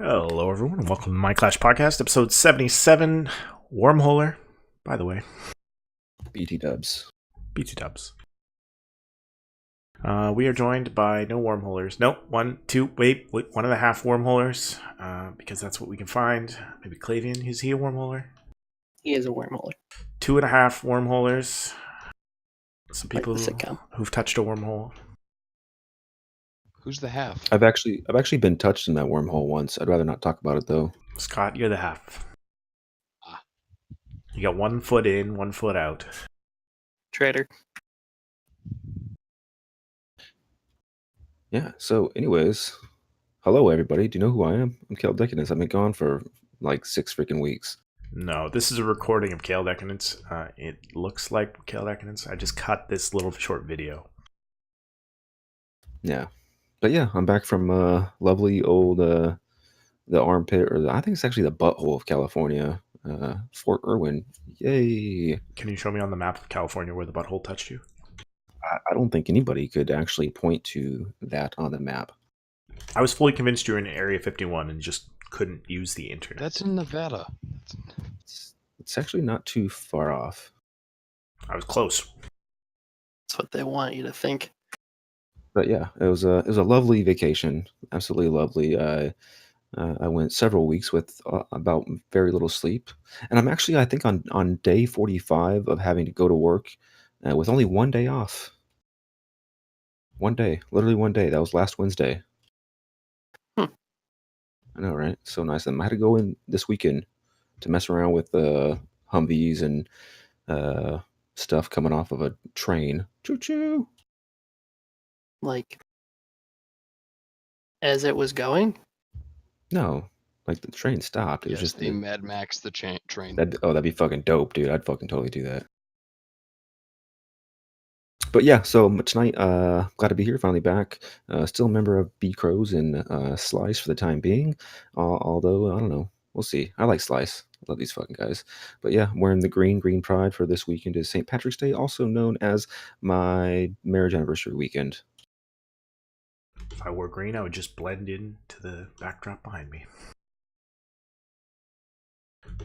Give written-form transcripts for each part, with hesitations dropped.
Hello, everyone, and welcome to My Clash Podcast, episode 77, Wormholer. By the way, BT dubs. BT dubs. We are joined by no wormholers. Nope, one and a half wormholers, because that's what we can find. Maybe Clavian, is he a wormholer? He is a wormholer. 2.5 wormholers. Some people Like who've touched a wormhole. Who's the half? I've actually been touched in that wormhole once. I'd rather not talk about it though. Scott, you're the half. You got 1 foot in, 1 foot out. Traitor. Yeah. So, anyways, hello everybody. Do you know who I am? I'm Kale Decadence. I've been gone for like 6 freaking weeks. No, this is a recording of Kale Decadence. It looks like Kale Decadence. I just cut this little short video. Yeah. But yeah, I'm back from lovely old the armpit, or I think it's actually the butthole of California, Fort Irwin. Yay! Can you show me on the map of California where the butthole touched you? I don't think anybody could actually point to that on the map. I was fully convinced you were in Area 51 and just couldn't use the internet. That's in Nevada. It's actually not too far off. I was close. That's what they want you to think. But yeah, it was a lovely vacation, absolutely lovely. I went several weeks with about very little sleep, and I'm actually, I think, on day 45 of having to go to work with only 1 day off. 1 day, literally 1 day. That was last Wednesday. I know, right? So nice. I had to go in this weekend to mess around with Humvees and stuff coming off of a train. Choo choo. Like, as it was going? No, like the train stopped. It was Yes, just the Mad Max the train. that'd be fucking dope, dude. I'd fucking totally do that. But yeah, so tonight, glad to be here, finally back. Still a member of B Crows and Slice for the time being. Although I don't know, we'll see. I like Slice. I love these fucking guys. But yeah, I'm wearing the green pride for this weekend is St. Patrick's Day, also known as my marriage anniversary weekend. If I wore green, I would just blend in to the backdrop behind me.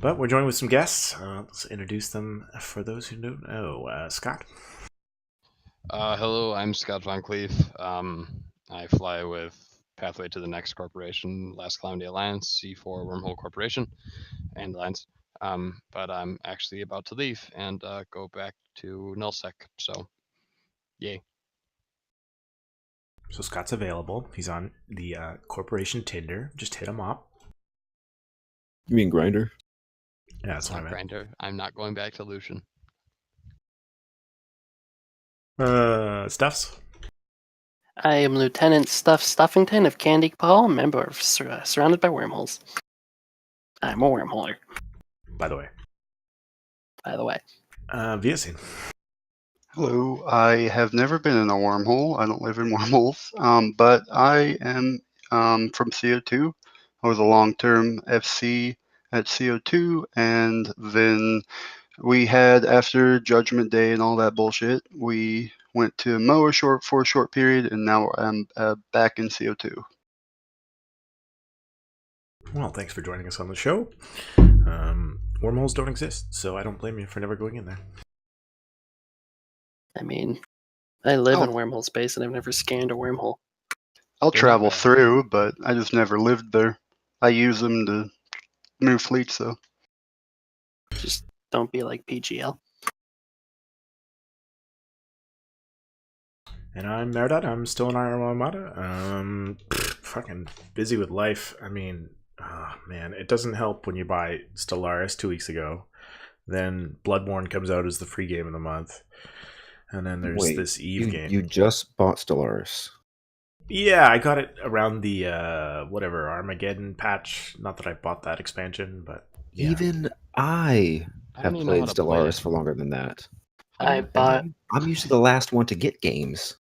But we're joined with some guests. Let's introduce them for those who don't know. Scott. Hello, I'm Scott Von Cleef. I fly with Pathway to the Next Corporation, Last Calamity Alliance, C4 Wormhole Corporation, and Alliance. But I'm actually about to leave and go back to Nullsec. So, yay. So Scott's available. He's on the corporation Tinder. Just hit him up. You mean Grinder? Yeah, that's what I meant. Grinder. I'm not going back to Lucian. Stuffs. I am Lieutenant Stuffington of Candy Paul, member of Surrounded by Wormholes. I'm a wormholer, By the way. Viasin. Hello, I have never been in a wormhole. I don't live in wormholes, but I am from CO2. I was a long-term FC at CO2, and then we had, after Judgment Day and all that bullshit, we went to Moa for a short period, and now I'm back in CO2. Well, thanks for joining us on the show. Wormholes don't exist, so I don't blame you for never going in there. I mean, I live in wormhole space and I've never scanned a wormhole. I'll travel through, but I just never lived there. I use them to move fleets, though. Just don't be like PGL. And I'm Meredith. I'm still in our Armada. Fucking busy with life. I mean, man, it doesn't help when you buy Stellaris 2 weeks ago. Then Bloodborne comes out as the free game of the month. And then there's this Eve game. You just bought Stellaris. Yeah, I got it around the Armageddon patch. Not that I bought that expansion, but yeah. Even I have played Stellaris for longer than that. I'm usually the last one to get games.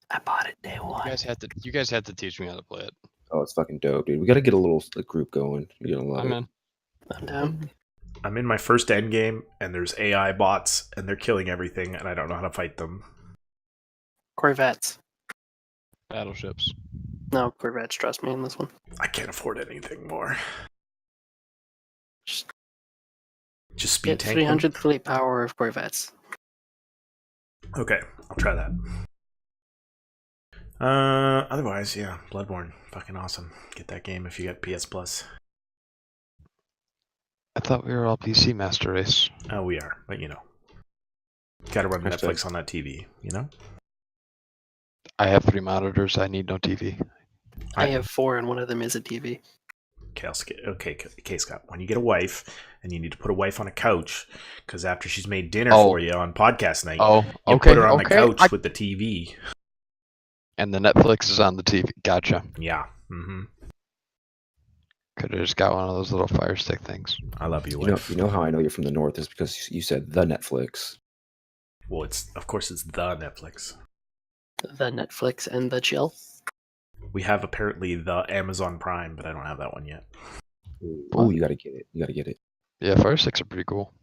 I bought it day one. You guys had to teach me how to play it. Oh, it's fucking dope, dude. We got to get a little group going. You're gonna love it. I'm down. I'm in my first end game, and there's AI bots, and they're killing everything, and I don't know how to fight them. Corvettes. Battleships. No, Corvettes, trust me in this one. I can't afford anything more. Just Just speed get tank them? 300 fleet power of Corvettes. Okay, I'll try that. Otherwise, yeah, Bloodborne, fucking awesome. Get that game if you got PS Plus. I thought we were all PC master race. Oh, we are, but you know, gotta run Hashtag. Netflix on that TV. You know, I have 3 monitors. I need no TV. I have 4, and one of them is a TV. Okay, Scott. When you get a wife and you need to put a wife on a couch, because after she's made dinner Oh. for you on podcast night, Oh, you okay, put her on the okay. couch with the TV. And the Netflix is on the TV. Gotcha. Yeah. Mm-hmm. Could have just got one of those little Fire Stick things. I love you, You wife. know how I know you're from the north is because you said the Netflix. Well, of course it's the Netflix. The Netflix and the chill. We have apparently the Amazon Prime, but I don't have that one yet. Oh, you gotta get it. You gotta get it. Yeah, Fire Sticks are pretty cool.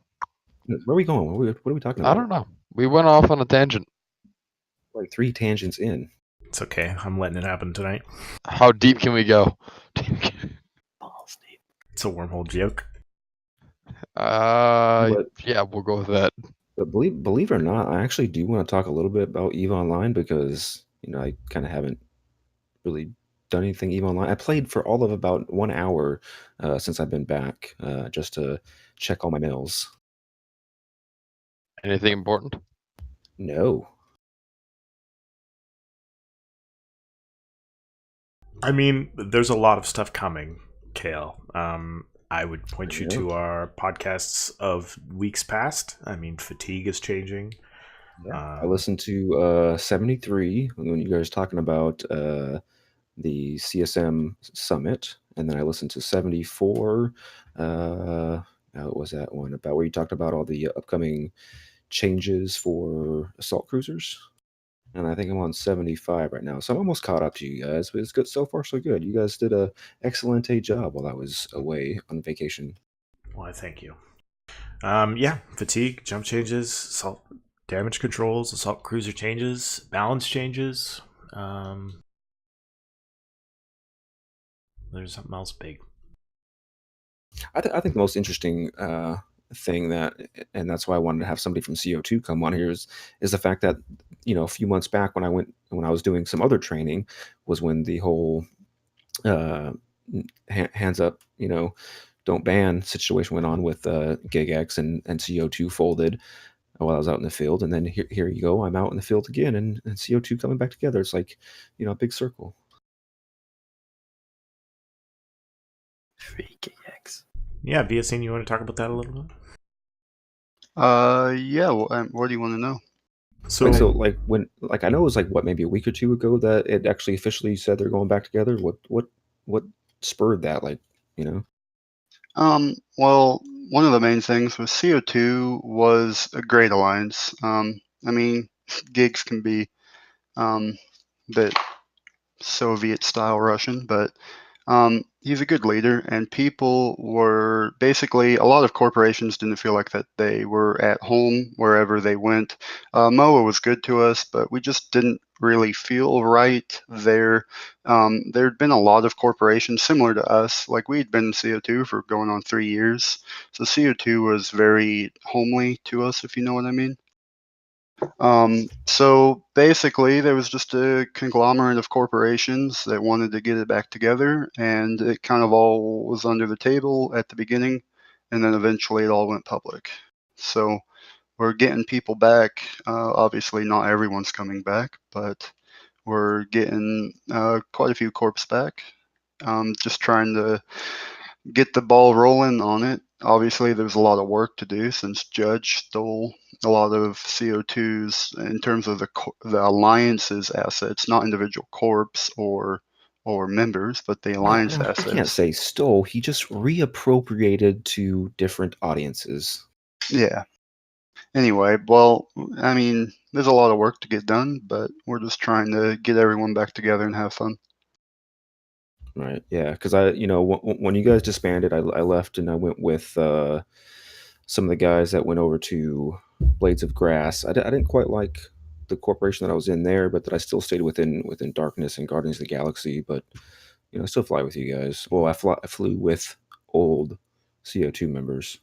Where are we going? What are we talking about? I don't know. We went off on a tangent. Like 3 tangents in. It's okay. I'm letting it happen tonight. How deep can we go? Balls deep. It's a wormhole joke. But- Yeah, we'll go with that. But believe it or not, I actually do want to talk a little bit about EVE Online because I kind of haven't really done anything EVE Online. I played for all of about 1 hour since I've been back, just to check all my mails. Anything important? No. I mean, there's a lot of stuff coming, Kale. I would point you to our podcasts of weeks past. I mean, fatigue is changing. I listened to 73 when you guys talking about the CSM summit, and then I listened to 74. What was that one about where you talked about all the upcoming changes for assault cruisers? And I think I'm on 75 right now, so I'm almost caught up to you guys. But it's good so far, so good. You guys did a excellent job while I was away on vacation. Well, I thank you. Yeah, fatigue, jump changes, assault damage controls, assault cruiser changes, balance changes. There's something else big. I think the most interesting thing and that's why I wanted to have somebody from CO2 come on here is the fact that a few months back when I was doing some other training was when the whole hands up don't ban situation went on with GigX and CO2 folded while I was out in the field, and then here you go, I'm out in the field again, and CO2 coming back together. It's like a big circle. Freaking X. Yeah, VSN, you want to talk about that a little bit? Yeah. Well, what do you want to know? So, when I know it was maybe a week or two ago that it actually officially said they're going back together. What spurred that? Well, one of the main things was CO2 was a great alliance. I mean, gigs can be a bit Soviet-style Russian, but he's a good leader, and people were basically, a lot of corporations didn't feel like that they were at home wherever they went. MOA was good to us, but we just didn't really feel right there. There'd been a lot of corporations similar to us, like we'd been in CO2 for going on 3 years, so CO2 was very homely to us, if you know what I mean. So basically, there was just a conglomerate of corporations that wanted to get it back together, and it kind of all was under the table at the beginning, and then eventually it all went public. So we're getting people back. Obviously, not everyone's coming back, but we're getting quite a few corps back. Just trying to get the ball rolling on it. Obviously, there's a lot of work to do since Judge stole a lot of CO2s in terms of the alliance's assets, not individual corps or members, but the alliance I assets. can't say stole. He just reappropriated to different audiences. Yeah. Anyway, well, I mean, there's a lot of work to get done, but we're just trying to get everyone back together and have fun. Right. Yeah. Because when you guys disbanded, I left and I went with some of the guys that went over to Blades of Grass. I didn't quite like the corporation that I was in there, but that I still stayed within Darkness and Guardians of the Galaxy. But I still fly with you guys. Well, I flew with old CO2 members.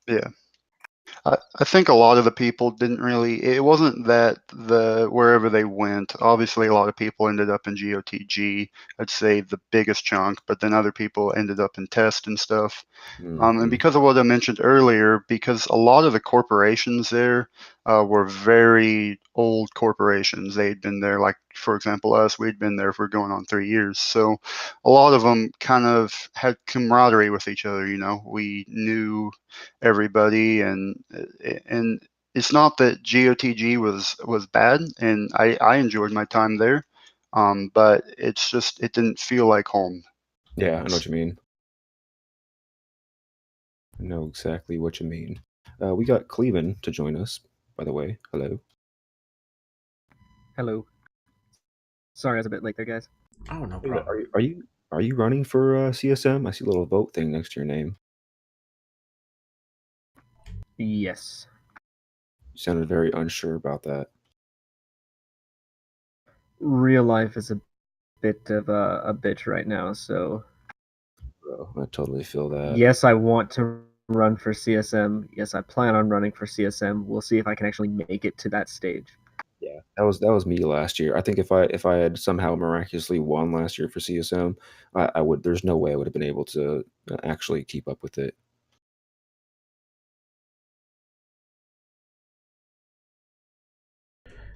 Yeah. I think a lot of the people didn't really. It wasn't that wherever they went. Obviously, a lot of people ended up in GOTG. I'd say the biggest chunk, but then other people ended up in test and stuff. And because of what I mentioned earlier, because a lot of the corporations there were very old corporations. They'd been there, like, for example, us, we'd been there for going on 3 years. So a lot of them kind of had camaraderie with each other. We knew everybody, and it's not that GOTG was bad, and I enjoyed my time there, but it's just it didn't feel like home. Yeah, I know what you mean. I know exactly what you mean. We got Cleveland to join us, by the way. Hello. Hello. Sorry I was a bit late there, guys. Oh, no Hey, problem. are you running for CSM? I see a little vote thing next to your name. Yes. You sounded very unsure about that. Real life is a bit of a bitch right now, so Bro, I totally feel that. yes, I want to run for CSM. Yes, I plan on running for CSM. We'll see if I can actually make it to that stage. Yeah, that was me last year. I think if I had somehow miraculously won last year for CSM, I would. There's no way I would have been able to actually keep up with it.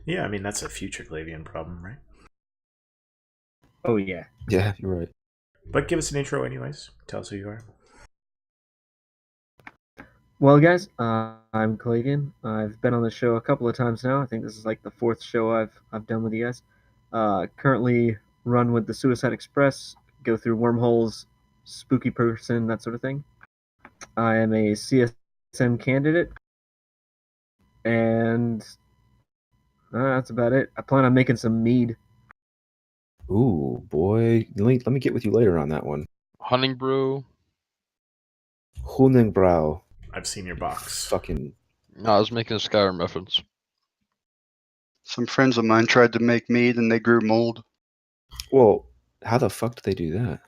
Yeah, I mean, that's a future Glavian problem, right? Oh yeah. Yeah, you're right. But give us an intro anyways. Tell us who you are. Well, guys, I'm Clayton. I've been on the show a couple of times now. I think this is like the 4th show I've done with you guys. Currently run with the Suicide Express, go through wormholes, spooky person, that sort of thing. I am a CSM candidate, and that's about it. I plan on making some mead. Ooh, boy, let me get with you later on that one. Hunting brew. Hunenbrau. I've seen your box. Fucking. No, I was making a Skyrim reference. Some friends of mine tried to make mead and they grew mold. Well, how the fuck did they do that?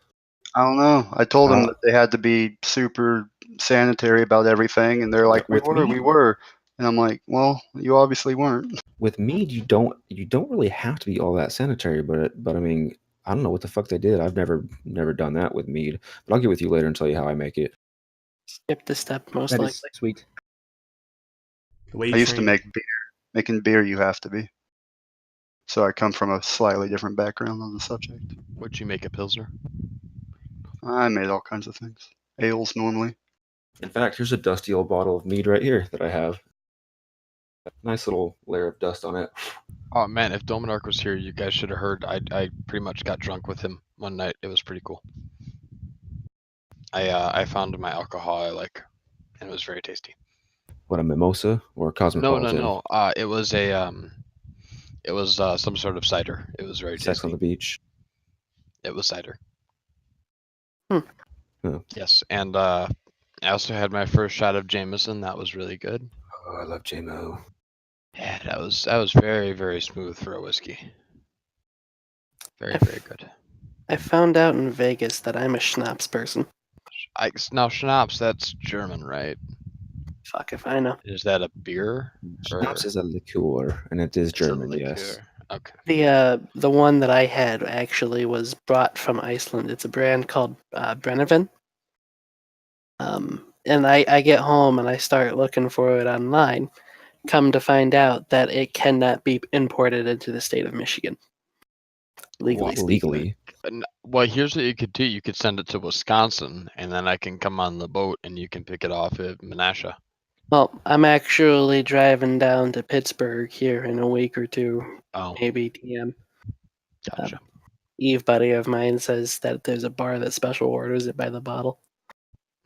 I don't know. I told them that they had to be super sanitary about everything, and they're like, "We were," and I'm like, "Well, you obviously weren't." With mead, you don't really have to be all that sanitary, but I mean, I don't know what the fuck they did. I've never done that with mead, but I'll get with you later and tell you how I make it. Skip the step, most That likely. is sweet. The way I you used to frame- make beer. Making beer, you have to be. So I come from a slightly different background on the subject. Would you make a Pilsner? I made all kinds of things. Ales normally. In fact, here's a dusty old bottle of mead right here that I have. Nice little layer of dust on it. Oh man, if Dominark was here, you guys should have heard. I pretty much got drunk with him one night. It was pretty cool. I found my alcohol I like, and it was very tasty. What, a mimosa or a cosmopolitan? No. It was some sort of cider. It was very Sex tasty. on the beach. It was cider. Huh. Yes, and I also had my first shot of Jameson. That was really good. Oh, I love JMO. Yeah, that was very, very smooth for a whiskey. Very, very good. I found out in Vegas that I'm a schnapps person. Now schnapps, that's German, right? Fuck if I know. Is that a beer? Schnapps is a liqueur, and it is It's a German, yes. liqueur. Okay. The one that I had actually was brought from Iceland. It's a brand called Brennivin. And I get home and I start looking for it online. Come to find out that it cannot be imported into the state of Michigan. Legally speaking. Legally. Well, here's what you could do. You could send it to Wisconsin, and then I can come on the boat, and you can pick it off at Menasha. Well, I'm actually driving down to Pittsburgh here in a week or two, Oh, maybe TM. gotcha. Eve buddy of mine says that there's a bar that special orders it by the bottle.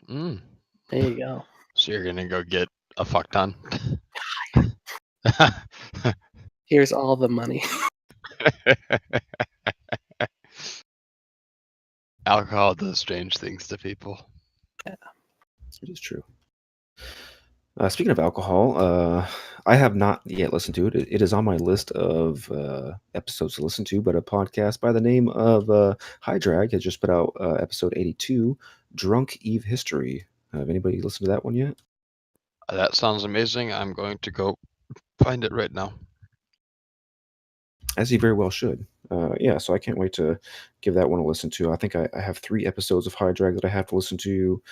Mm. There you go. So you're gonna go get a fuck ton. Here's all the money. Alcohol does strange things to people. Yeah. It is true. Speaking of alcohol, I have not yet listened to it. It is on my list of episodes to listen to, but a podcast by the name of High Drag has just put out episode 82, Drunk Eve History. Have anybody listened to that one yet? That sounds amazing. I'm going to go find it right now. As you very well should. Yeah, so I can't wait to give that one a listen to. I think I have 3 episodes of High Drag that I have to listen to.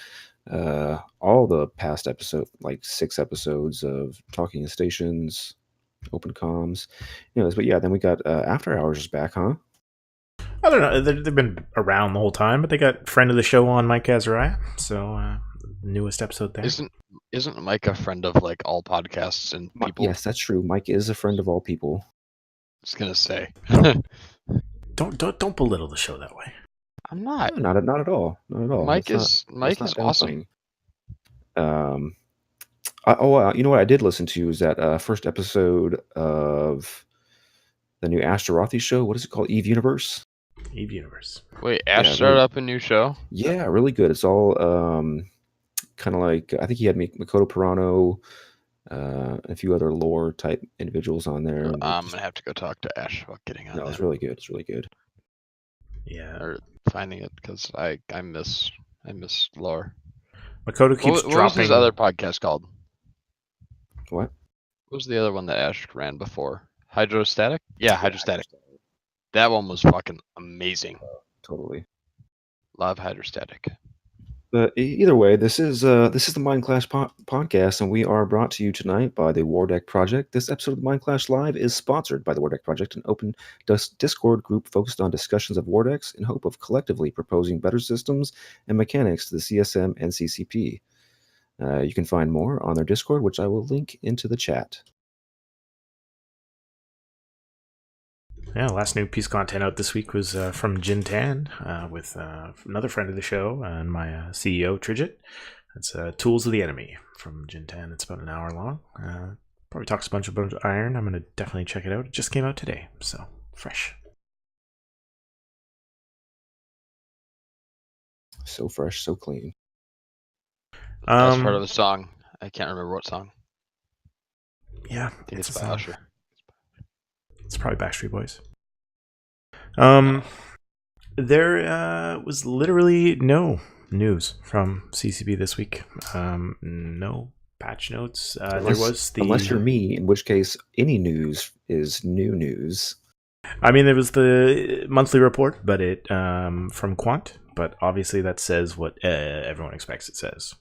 All the past episodes, like 6 episodes of Talking in Stations, Open Comms. Anyways, but yeah, then we got After Hours is back, huh? I don't know. They've been around the whole time, but they got friend of the show on, Mike Azariah. So newest episode there. Isn't Mike a friend of like all podcasts and people? Yes, that's true. Mike is a friend of all people. I was gonna say. Don't belittle the show that way. I'm not. No, not at all. Not at all. Mike That's is not awesome. downplaying. You know what I did listen to is that first episode of the new Ashtarothi show. What is it called? Eve Universe. Eve Universe. Wait, Ash Yeah, started really- up a new show? Yeah, really good. It's all kind of like, I think he had Makoto Pirano, a few other lore type individuals on there. and I'm gonna have to go talk to Ash about getting on No, that. it's really good. It's really good. Yeah. Or finding it because I miss lore. Makoto keeps What was dropping. his other podcast called? What? What was the other one that Ash ran before? Hydrostatic? Yeah, Hydrostatic. That one was fucking amazing. Totally. Love Hydrostatic. But either way, this is the Mind Clash podcast, and we are brought to you tonight by the War Deck Project. This episode of the Mind Clash Live is sponsored by the War Deck Project, an open Discord group focused on discussions of war decks in hope of collectively proposing better systems and mechanics to the CSM and CCP. You can find more on their Discord, which I will link into the chat. Yeah, last new piece of content out this week was from Jin Tan with another friend of the show and my CEO, Tridget. It's Tools of the Enemy from Jin Tan. It's about an hour long. Probably talks a bunch about Iron. I'm going to definitely check it out. It just came out today, so fresh. So fresh, so clean. That's part of the song. I can't remember what song. Yeah, I think it's by Usher. It's probably Backstreet Boys. There was literally no news from CCP this week. No patch notes. Unless you're me, in which case any news is new news. I mean, there was the monthly report, but it from Quant. But obviously, that says what everyone expects it says.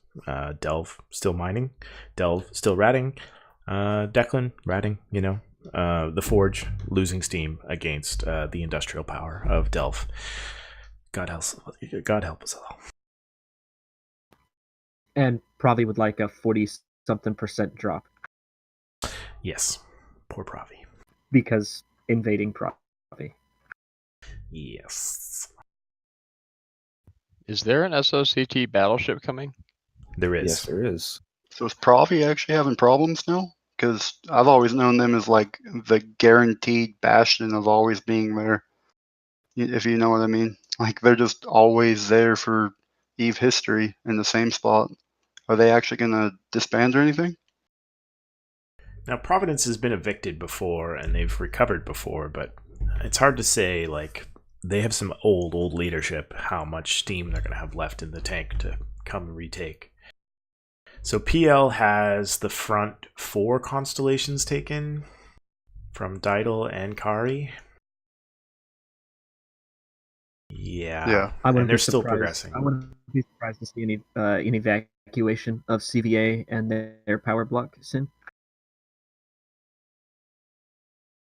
Delve still mining, Delve still ratting, Declan ratting. The Forge losing steam against the industrial power of Delve. God help us all. And probably with like a 40-something% drop Yes, poor Pravi. because invading Pravi. Yes, Is there an SOCT battleship coming? there is. Yes, there is. So is Pravi actually having problems now? Because I've always known them as like the guaranteed bastion of always being there. If you know what I mean. Like they're just always there for Eve history in the same spot. Are they actually going to disband or anything? Now, Providence has been evicted before, and they've recovered before, but it's hard to say, like, they have some old leadership, how much steam they're going to have left in the tank to come and retake. So PL has the front 4 constellations taken from Didal and Kari. Yeah. And they're still progressing. I wouldn't be surprised to see any evacuation of CVA and their power block soon.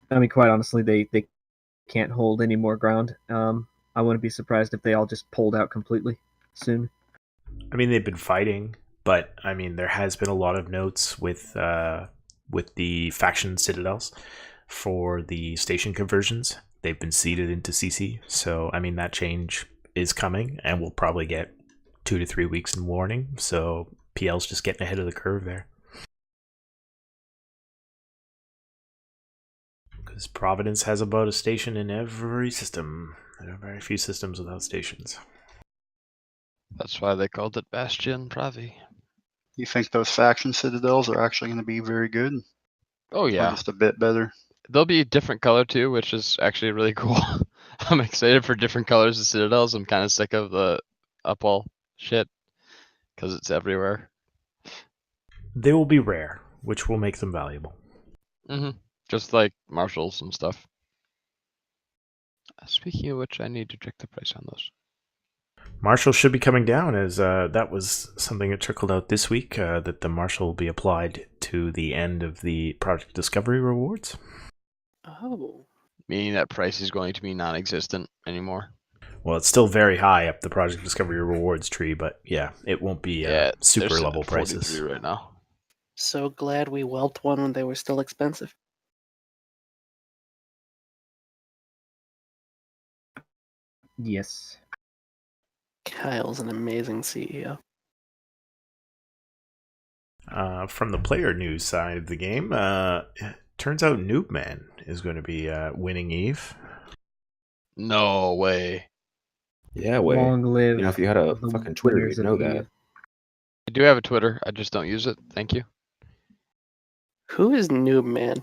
I mean, quite honestly, they can't hold any more ground. I wouldn't be surprised if they all just pulled out completely soon. I mean, they've been fighting, but I mean, there has been a lot of notes with the faction citadels for the station conversions. They've been seeded into CC, so I mean that change is coming, and we'll probably get 2 to 3 weeks in warning. So PL's just getting ahead of the curve there. Because Providence has about a station in every system. There are very few systems without stations. That's why they called it Bastion Pravi. You think those faction citadels are actually going to be very good? Oh Or yeah, just a bit better? they'll be a different color too, which is actually really cool. I'm excited for different colors of citadels. I'm kind of sick of the upwall shit because it's everywhere. They will be rare, which will make them valuable. Just like marshals and stuff. Speaking of which, I need to check the price on those. Marshall should be coming down, as that was something that trickled out this week, that the Marshall will be applied to the end of the Project Discovery rewards. Oh. Meaning that price is going to be non-existent anymore. Well, it's still very high up the Project Discovery rewards tree, but yeah, it won't be super they're level at 43 prices. right now. So glad we whelped one when they were still expensive. Yes. Kyle's an amazing CEO. From the player news side of the game, it turns out Noobman is going to be winning Eve. No way. Yeah, way. Long live If you had a the fucking Twitter, winners you'd of know Eve. that. I do have a Twitter. I just don't use it. Thank you. Who is Noob Man?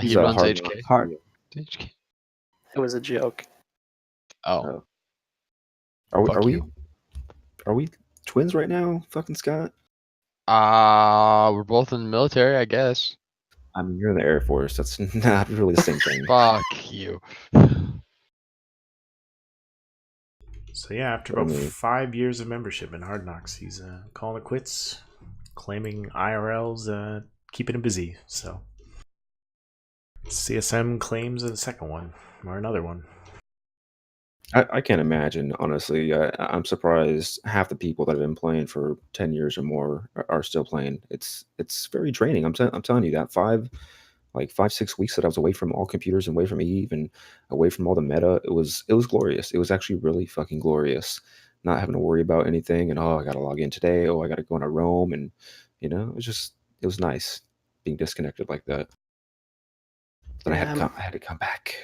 He He's a runs hard HK. Hard. HK. It was a joke. Oh, Are you. we twins right now, fucking Scott? We're both in the military, I guess. I mean, you're in the Air Force. That's not really the same thing. Fuck you. So yeah, after But I about mean- 5 years of membership in Hard Knocks, he's calling it quits, claiming IRL's keeping him busy. So CSM claims a second one or another one. I can't imagine, honestly. I'm surprised half the people that have been playing for 10 years or more are still playing. It's very draining. I'm telling you that 5-6 weeks that I was away from all computers and away from Eve and away from all the meta, it was glorious. It was actually really fucking glorious. Not having to worry about anything and I gotta log in today. I gotta go into Rome and it was nice being disconnected like that. But I had to come back.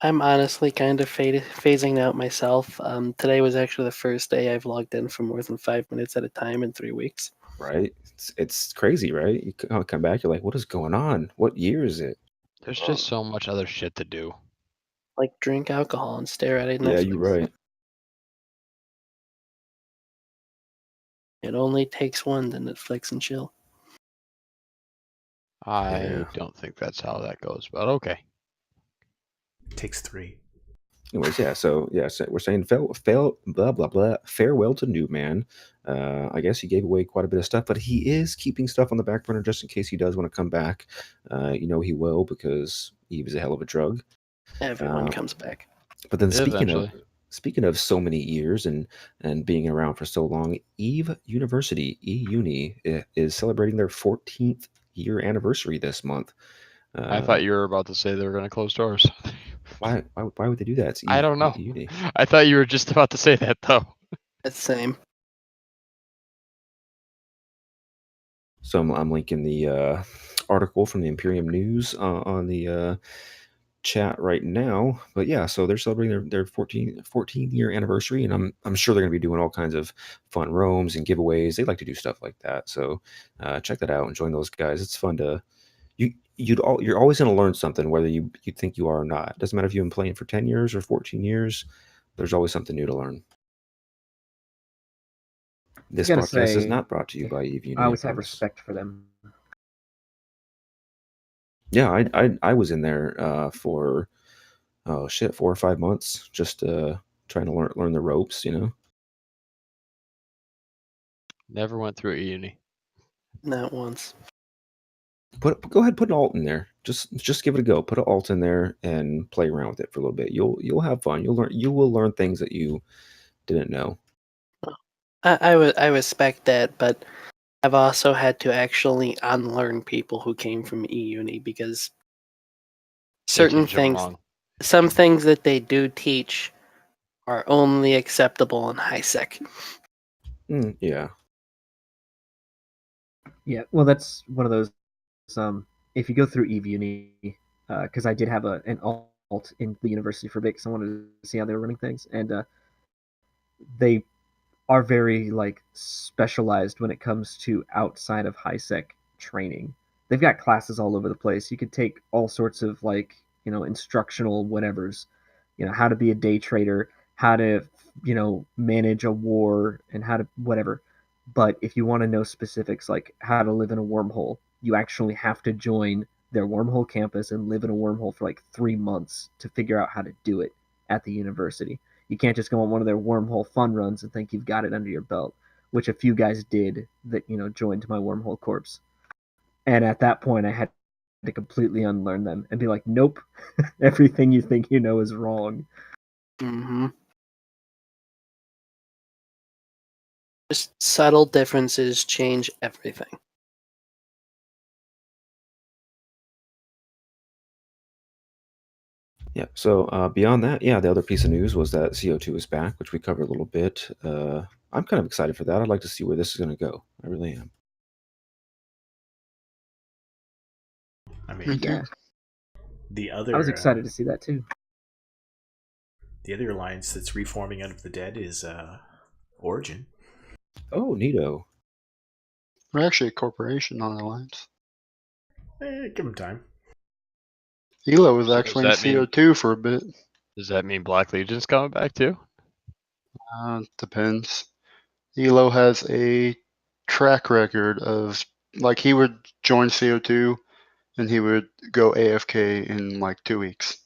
I'm honestly kind of phasing out myself. Today was actually the first day I've logged in for more than 5 minutes at a time in 3 weeks. Right? It's crazy, right? You come back, you're like, what is going on? What year is it? There's just so much other shit to do. Like drink alcohol and stare at it. Yeah, you're right. It only takes one to Netflix and chill. I Yeah. don't think that's how that goes, but okay. It takes 3. Anyways, so we're saying blah blah blah. Farewell to New Man. I guess he gave away quite a bit of stuff, but he is keeping stuff on the back burner just in case he does want to come back. He will because he was a hell of a drug. Everyone comes back. But then Eventually. speaking of so many years and being around for so long, Eve University, eUni, is celebrating their 14th year anniversary this month. I thought you were about to say they were going to close doors. Why would they do that? It's I don't know. Uni. I thought you were just about to say that, though. It's the same. So I'm linking the article from the Imperium News on the chat right now. But yeah, so they're celebrating their 14 year anniversary, and I'm sure they're going to be doing all kinds of fun roams and giveaways. They like to do stuff like that. So check that out and join those guys. It's fun to you're always going to learn something, whether you think you are or not. It doesn't matter if you've been playing for 10 years or 14 years. There's always something new to learn. This podcast is not brought to you by Eve Uni. I always have respect for them. Yeah, I was in there for 4 or 5 months, just trying to learn the ropes, Never went through uni. Not once. Go ahead, put an alt in there. Just give it a go. Put an alt in there and play around with it for a little bit. You'll have fun. You will learn things that you didn't know. I respect that, but I've also had to actually unlearn people who came from eUni because certain things, some things that they do teach are only acceptable in high sec. Yeah. Yeah, well, that's one of those. If you go through Eve Uni, because I did have an alt in the university for a bit, because I wanted to see how they were running things, and they are very like specialized when it comes to outside of high sec training. They've got classes all over the place. You could take all sorts of like, instructional whatevers, how to be a day trader, how to, manage a war and how to whatever. But if you want to know specifics like how to live in a wormhole, you actually have to join their wormhole campus and live in a wormhole for like 3 months to figure out how to do it at the university. You can't just go on one of their wormhole fun runs and think you've got it under your belt, which a few guys did that, joined my wormhole corps. And at that point, I had to completely unlearn them and be like, nope, everything you think you know is wrong. Mm-hmm. Just subtle differences change everything. Yeah. So beyond that, yeah, the other piece of news was that CO2 is back, which we covered a little bit. I'm kind of excited for that. I'd like to see where this is going to go. I really am. I Me mean, too. Yeah, the I was other excited to see that too. the other alliance that's reforming out of the dead is Origin. Oh, neato. We're actually a corporation, not an alliance. Give them time. Elo was So actually in does that mean- CO2 for a bit. Does that mean Black Legion's coming back too? Depends. Elo has a track record of, like, he would join CO2 and he would go AFK in like 2 weeks.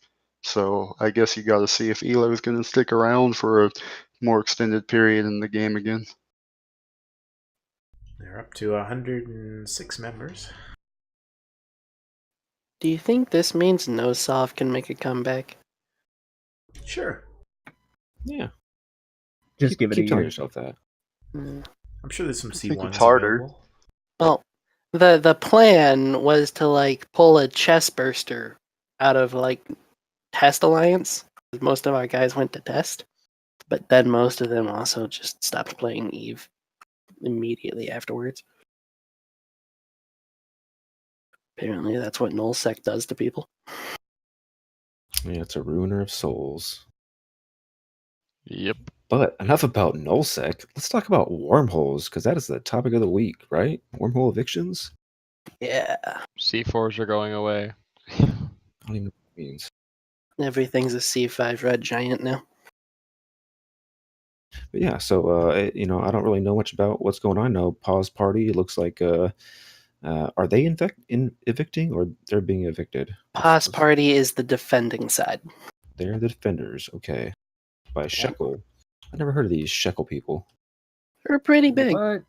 So I guess you got to see if Elo is going to stick around for a more extended period in the game again. They're up to 106 members. Do you think this means NoSoft can make a comeback? Sure. Yeah. Just give it a keep telling year. yourself that. I'm sure there's some I think C1s it's harder. available. Well, the plan was to like pull a chest burster out of like Test Alliance. Most of our guys went to Test, but then most of them also just stopped playing Eve immediately afterwards. Apparently, that's what nullsec does to people. Yeah, it's a ruiner of souls. Yep. But enough about nullsec. Let's talk about wormholes, because that is the topic of the week, right? Wormhole evictions? Yeah, C4s are going away. I don't even know what it means. everything's a C5 red giant now. But yeah, so I don't really know much about what's going on. No pause party. It looks like are they evicting or they're being evicted? Pause party is the defending side. They're the defenders. Okay, by Shekel. I never heard of these Shekel people. They're pretty big. What?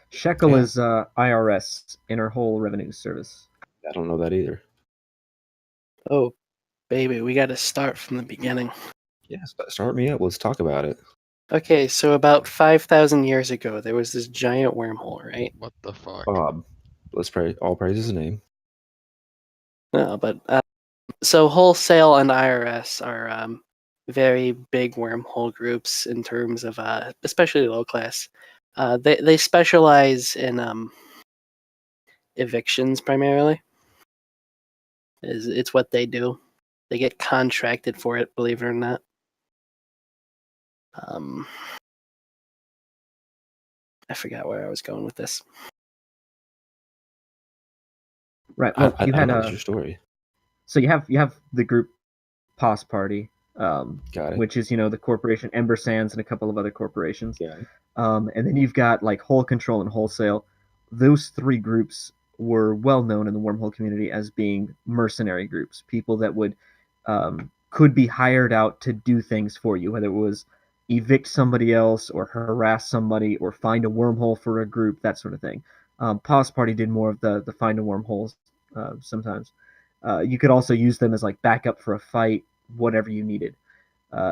Shekel Yeah. is IRS, Interwhole Revenue Service. I don't know that either. Oh, baby, we got to start from the beginning. Yeah, start me up. Let's talk about it. Okay, so about 5,000 years ago, there was this giant wormhole, right? What the fuck? Bob. Let's pray. All praise his name. No, but so wholesale and IRS are very big wormhole groups in terms of especially low class. They specialize in evictions primarily. It's what they do. They get contracted for it, believe it or not. I forgot where I was going with this. Right. Well, I you don't had know. What's your story? So you have the group Pause Party, Got it. which is the corporation Ember Sands and a couple of other corporations. Yeah. And then you've got like Whole Control and Wholesale. Those three groups were well known in the wormhole community as being mercenary groups, people that would could be hired out to do things for you, whether it was evict somebody else or harass somebody or find a wormhole for a group, that sort of thing. Pause Party did more of the find a wormholes sometimes. You could also use them as like backup for a fight, whatever you needed.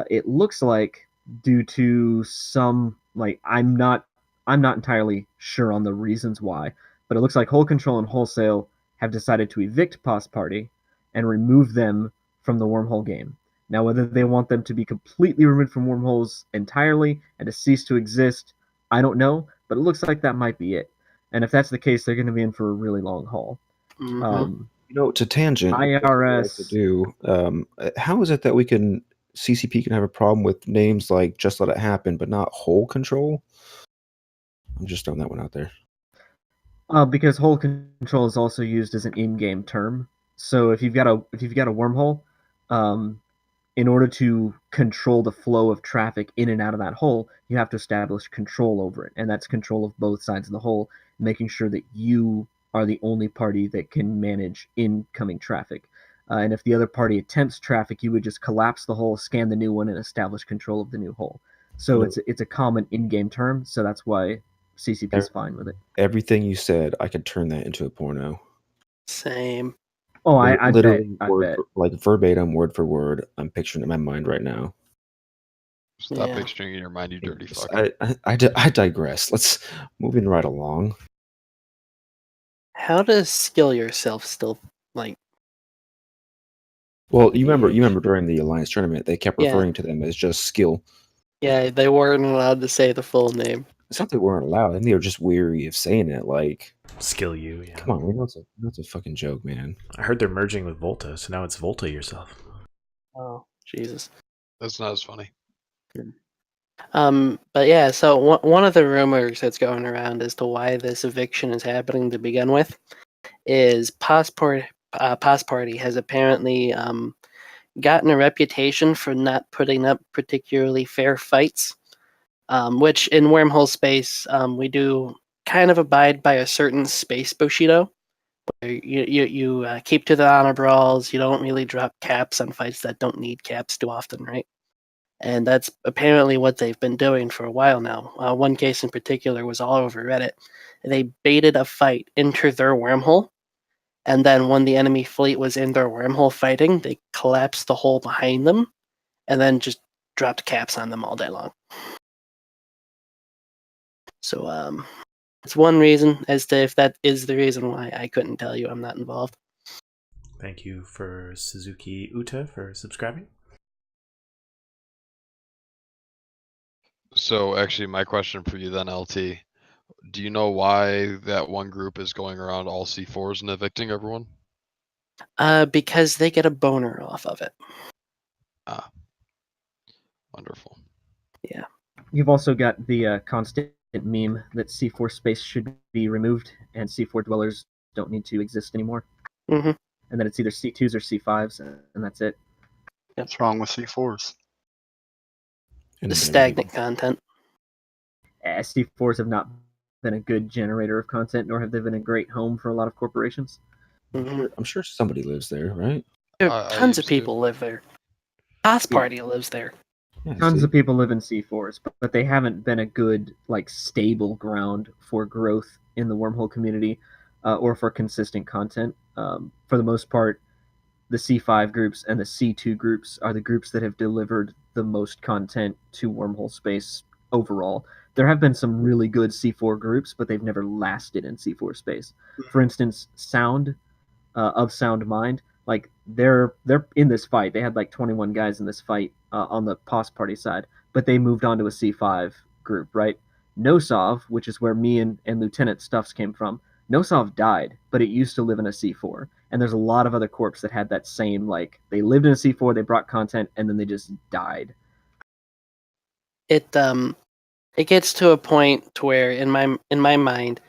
It looks like due to some like I'm not entirely sure on the reasons why, but it looks like Whole Control and Wholesale have decided to evict Pause Party and remove them from the wormhole game. Now, whether they want them to be completely removed from wormholes entirely and to cease to exist, I don't know, but it looks like that might be it. And if that's the case, they're going to be in for a really long haul. Mm-hmm. To tangent, IRS. to do. How is it that we can CCP can have a problem with names like Just Let It Happen, but not Whole Control? I'm just throwing that one out there. Because whole control is also used as an in-game term. So if you've got a wormhole, in order to control the flow of traffic in and out of that hole, you have to establish control over it, and that's control of both sides of the hole, making sure that you are the only party that can manage incoming traffic. And if the other party attempts traffic, you would just collapse the hole, scan the new one, and establish control of the new hole. So it's a common in-game term, so that's why CCP is fine with it. Everything you said, I could turn that into a porno. Same. Oh, I literally bet. word like verbatim, word for word. I'm picturing it in my mind right now. Stop picturing in your mind, you dirty fuck. I digress. Let's moving right along. How to skill yourself still like? Well, you remember during the Alliance tournament, they kept referring to them as just skill. Yeah, they weren't allowed to say the full name. It's not that they weren't allowed, and they were just weary of saying it. Like skill you. Yeah. Come on, we know it's a fucking joke, man. I heard they're merging with Volta, so now it's Volta yourself. Oh, Jesus. That's not as funny. But yeah, so one of the rumors that's going around as to why this eviction is happening to begin with is Pos Party has apparently gotten a reputation for not putting up particularly fair fights, which in Wormhole space we do kind of abide by a certain space Bushido. Where you keep to the honor brawls, you don't really drop caps on fights that don't need caps too often, right? And that's apparently what they've been doing for a while now. One case in particular was all over Reddit. They baited a fight into their wormhole, and then when the enemy fleet was in their wormhole fighting, they collapsed the hole behind them, and then just dropped caps on them all day long. So it's one reason. As to if that is the reason why, I couldn't tell you. I'm not involved. Thank you for Suzuki Uta for subscribing. So actually, my question for you then, LT, do you know why that one group is going around all C4s and evicting everyone? Because they get a boner off of it. Ah, wonderful. Yeah. You've also got the constant meme that C4 space should be removed and C4 dwellers don't need to exist anymore. Mm-hmm. And then it's either C2s or C5s, and that's it. What's wrong with C4s? The stagnant content. C4s have not been a good generator of content, nor have they been a great home for a lot of corporations. I'm sure somebody lives there, right? Tons of people live there. Pos Party lives there. Yeah, tons of people live in C4s, but they haven't been a good, stable ground for growth in the Wormhole community or for consistent content. For the most part, the C5 groups and the C2 groups are the groups that have delivered the most content to Wormhole space overall. There have been some really good C4 groups, but they've never lasted in C4 space. For instance, Sound of Sound Mind, they're in this fight. They had 21 guys in this fight on the Pos Party side, but they moved on to a C5 group, right? Nosov, which is where me and Lieutenant Stuffs came from, Nosov died, but it used to live in a C4. And there's a lot of other corps that had that same, they lived in a C4, they brought content, and then they just died. It gets to a point to where, in my mind,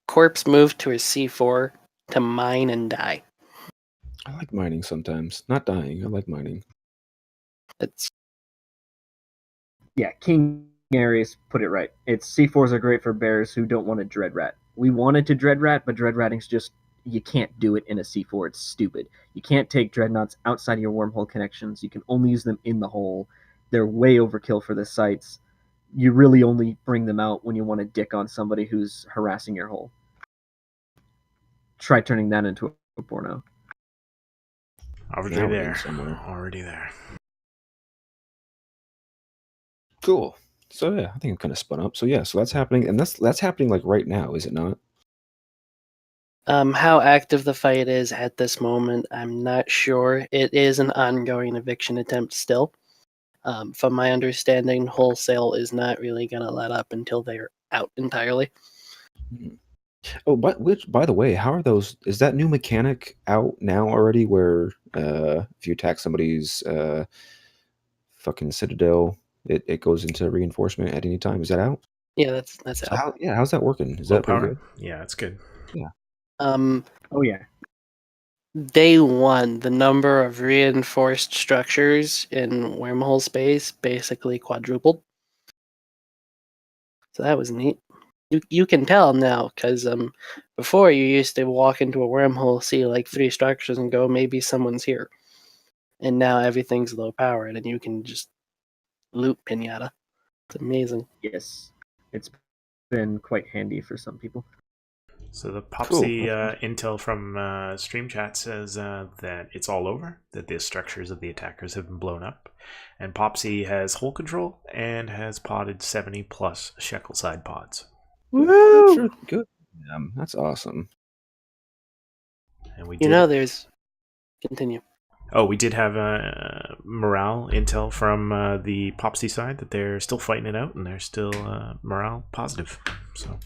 corps move to a C4 to mine and die. I like mining sometimes. Not dying. I like mining. King Aries put it right. It's C4s are great for bears who don't want to dread rat. We wanted to dread rat, but dread ratting's just, you can't do it in a C4. It's stupid. You can't take dreadnoughts outside of your wormhole connections. You can only use them in the hole. They're way overkill for the sites. You really only bring them out when you want to dick on somebody who's harassing your hole. Try turning that into a porno. Already there. Already there. Cool. So yeah, I think I'm kind of spun up. So yeah, so that's happening, and that's happening right now, is it not? How active the fight is at this moment, I'm not sure. It is an ongoing eviction attempt still. From my understanding, wholesale is not really going to let up until they're out entirely. Oh, but by the way, how are those? Is that new mechanic out now already? Where if you attack somebody's fucking Citadel, it goes into reinforcement at any time. Is that out? Yeah, that's So out. how's that working? Is Low that pretty power? good? Yeah, it's good. Oh yeah. Day one, the number of reinforced structures in wormhole space basically quadrupled. So that was neat. You can tell now because before you used to walk into a wormhole, see like 3 structures, and go, maybe someone's here. And now everything's low powered, and you can just loot pinata. It's amazing. Yes. It's been quite handy for some people. So the Cool. Popsy intel from Stream Chat says that it's all over, that the structures of the attackers have been blown up, and Popsy has hull control and has potted 70 plus shekel side pods. Woo! Sure, good. That's awesome. And we You did. know, there's. Continue. Oh, we did have morale intel from the Popsy side that they're still fighting it out and they're still morale positive. So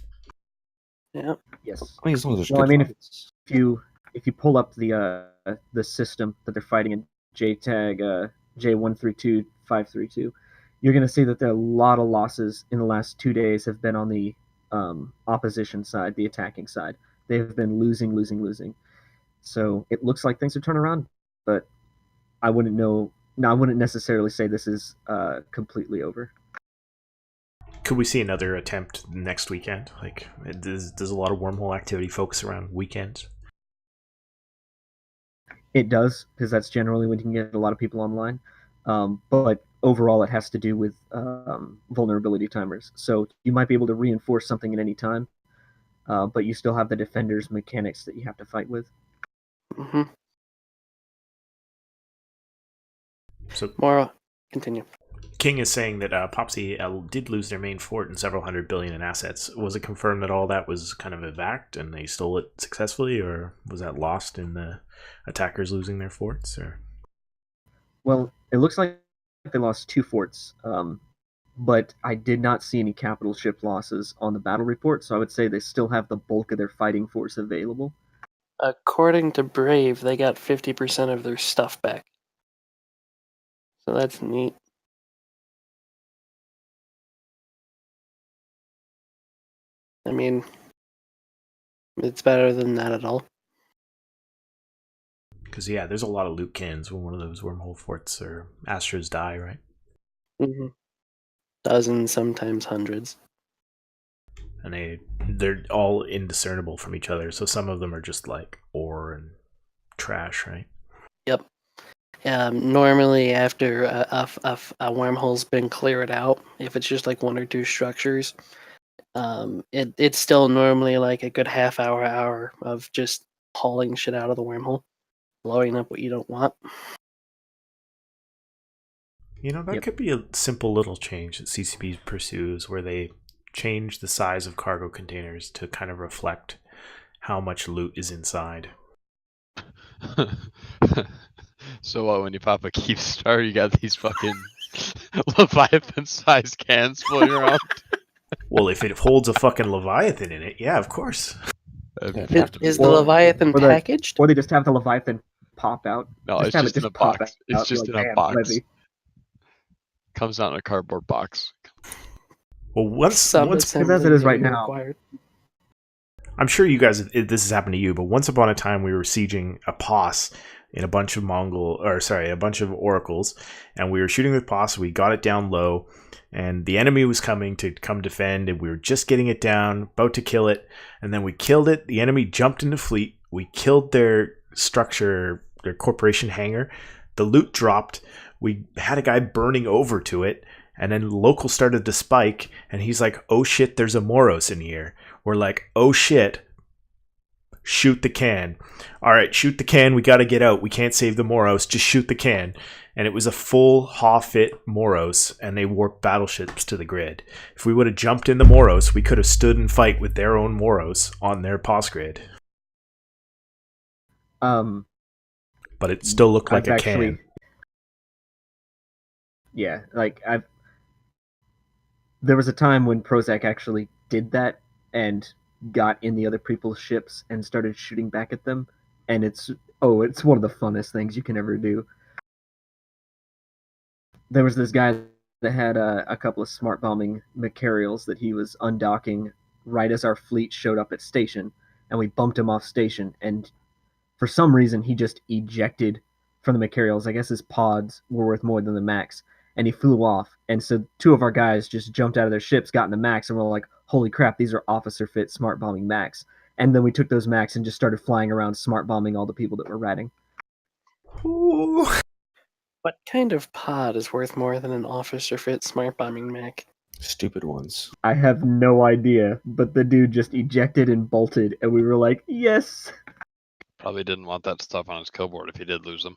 Yeah. Yes. I mean, as long as there's Well, I good mean, fights. if you pull up the system that they're fighting in JTAG J132532, you're going to see that there are a lot of losses in the last 2 days have been on the opposition side, the attacking side. They have been losing. So it looks like things are turning around, but I wouldn't know. No, I wouldn't necessarily say this is completely over. could we see another attempt next weekend? Like, does a lot of wormhole activity focus around weekends? It does, because that's generally when you can get a lot of people online. But overall, it has to do with vulnerability timers. So you might be able to reinforce something at any time, but you still have the defender's mechanics that you have to fight with. Mm-hmm. So More. Continue. King is saying that Popsy did lose their main fort and several hundred billion in assets. Was it confirmed that all that was kind of evac and they stole it successfully, or was that lost in the attackers losing their forts? Or Well, it looks like they lost 2 forts, but I did not see any capital ship losses on the battle report, so I would say they still have the bulk of their fighting force available. According to Brave, they got 50% of their stuff back. So that's neat. I mean, it's better than that at all. because yeah, there's a lot of loot cans when one of those wormhole forts or Astros die, right? Mm-hmm. Dozens, sometimes hundreds. And they're all indiscernible from each other. So some of them are just like ore and trash, right? Yep. Normally, after a wormhole's been cleared out, if it's just like 1 or 2 structures, it's still normally like a good hour of just hauling shit out of the wormhole, blowing up what you don't want. You know, that Yep. could be a simple little change that CCP pursues, where they change the size of cargo containers to kind of reflect how much loot is inside. So when you pop a Keep Star, you got these fucking Leviathan-sized cans floating around. Well, if it holds a fucking Leviathan in it, yeah, of course. Yeah, it'd have to be. Is the Or- Leviathan or the- packaged? Or they just have the Leviathan pop out. No, Just it's have just it in a pop box. out. It's You're just like, in a "Damn, box. heavy." Comes out in a cardboard box. Well, once Some once assembly as it is right may be now. required. I'm sure you guys, this has happened to you, but once upon a time we were sieging a POS in a bunch of a bunch of oracles, and we were shooting with POS. We got it down low, and the enemy was coming to come defend, and we were just getting it down, about to kill it, and then we killed it. The enemy jumped into fleet. We killed their structure, their corporation hangar. The loot dropped. We had a guy burning over to it, and then local started to spike, and he's like, "Oh shit, there's a Moros in here." We're like, "Oh shit, shoot the can." All right, shoot the can. We got to get out. We can't save the Moros. Just shoot the can. And it was a full Ha-fit Moros, and they warped battleships to the grid. If we would have jumped in the Moros, we could have stood and fight with their own Moros on their POS grid. Um, But it still looked like I've a can. Yeah, like there was a time when Prozac actually did that and got in the other people's ships and started shooting back at them, and it's one of the funnest things you can ever do. there was this guy that had a couple of smart bombing Macarials that he was undocking right as our fleet showed up at station, and we bumped him off station, and for some reason he just ejected from the Macarials. I guess his pods were worth more than the max, and he flew off. And so two of our guys just jumped out of their ships, got in the max, and were like, "Holy crap, these are officer fit smart bombing max." And then we took those max and just started flying around smart bombing all the people that were ratting. Ooh. What kind of pod is worth more than an officer fit smart bombing mech? Stupid ones. I have no idea, but the dude just ejected and bolted, and we were like, "Yes!" Probably didn't want that stuff on his kill board if he did lose them.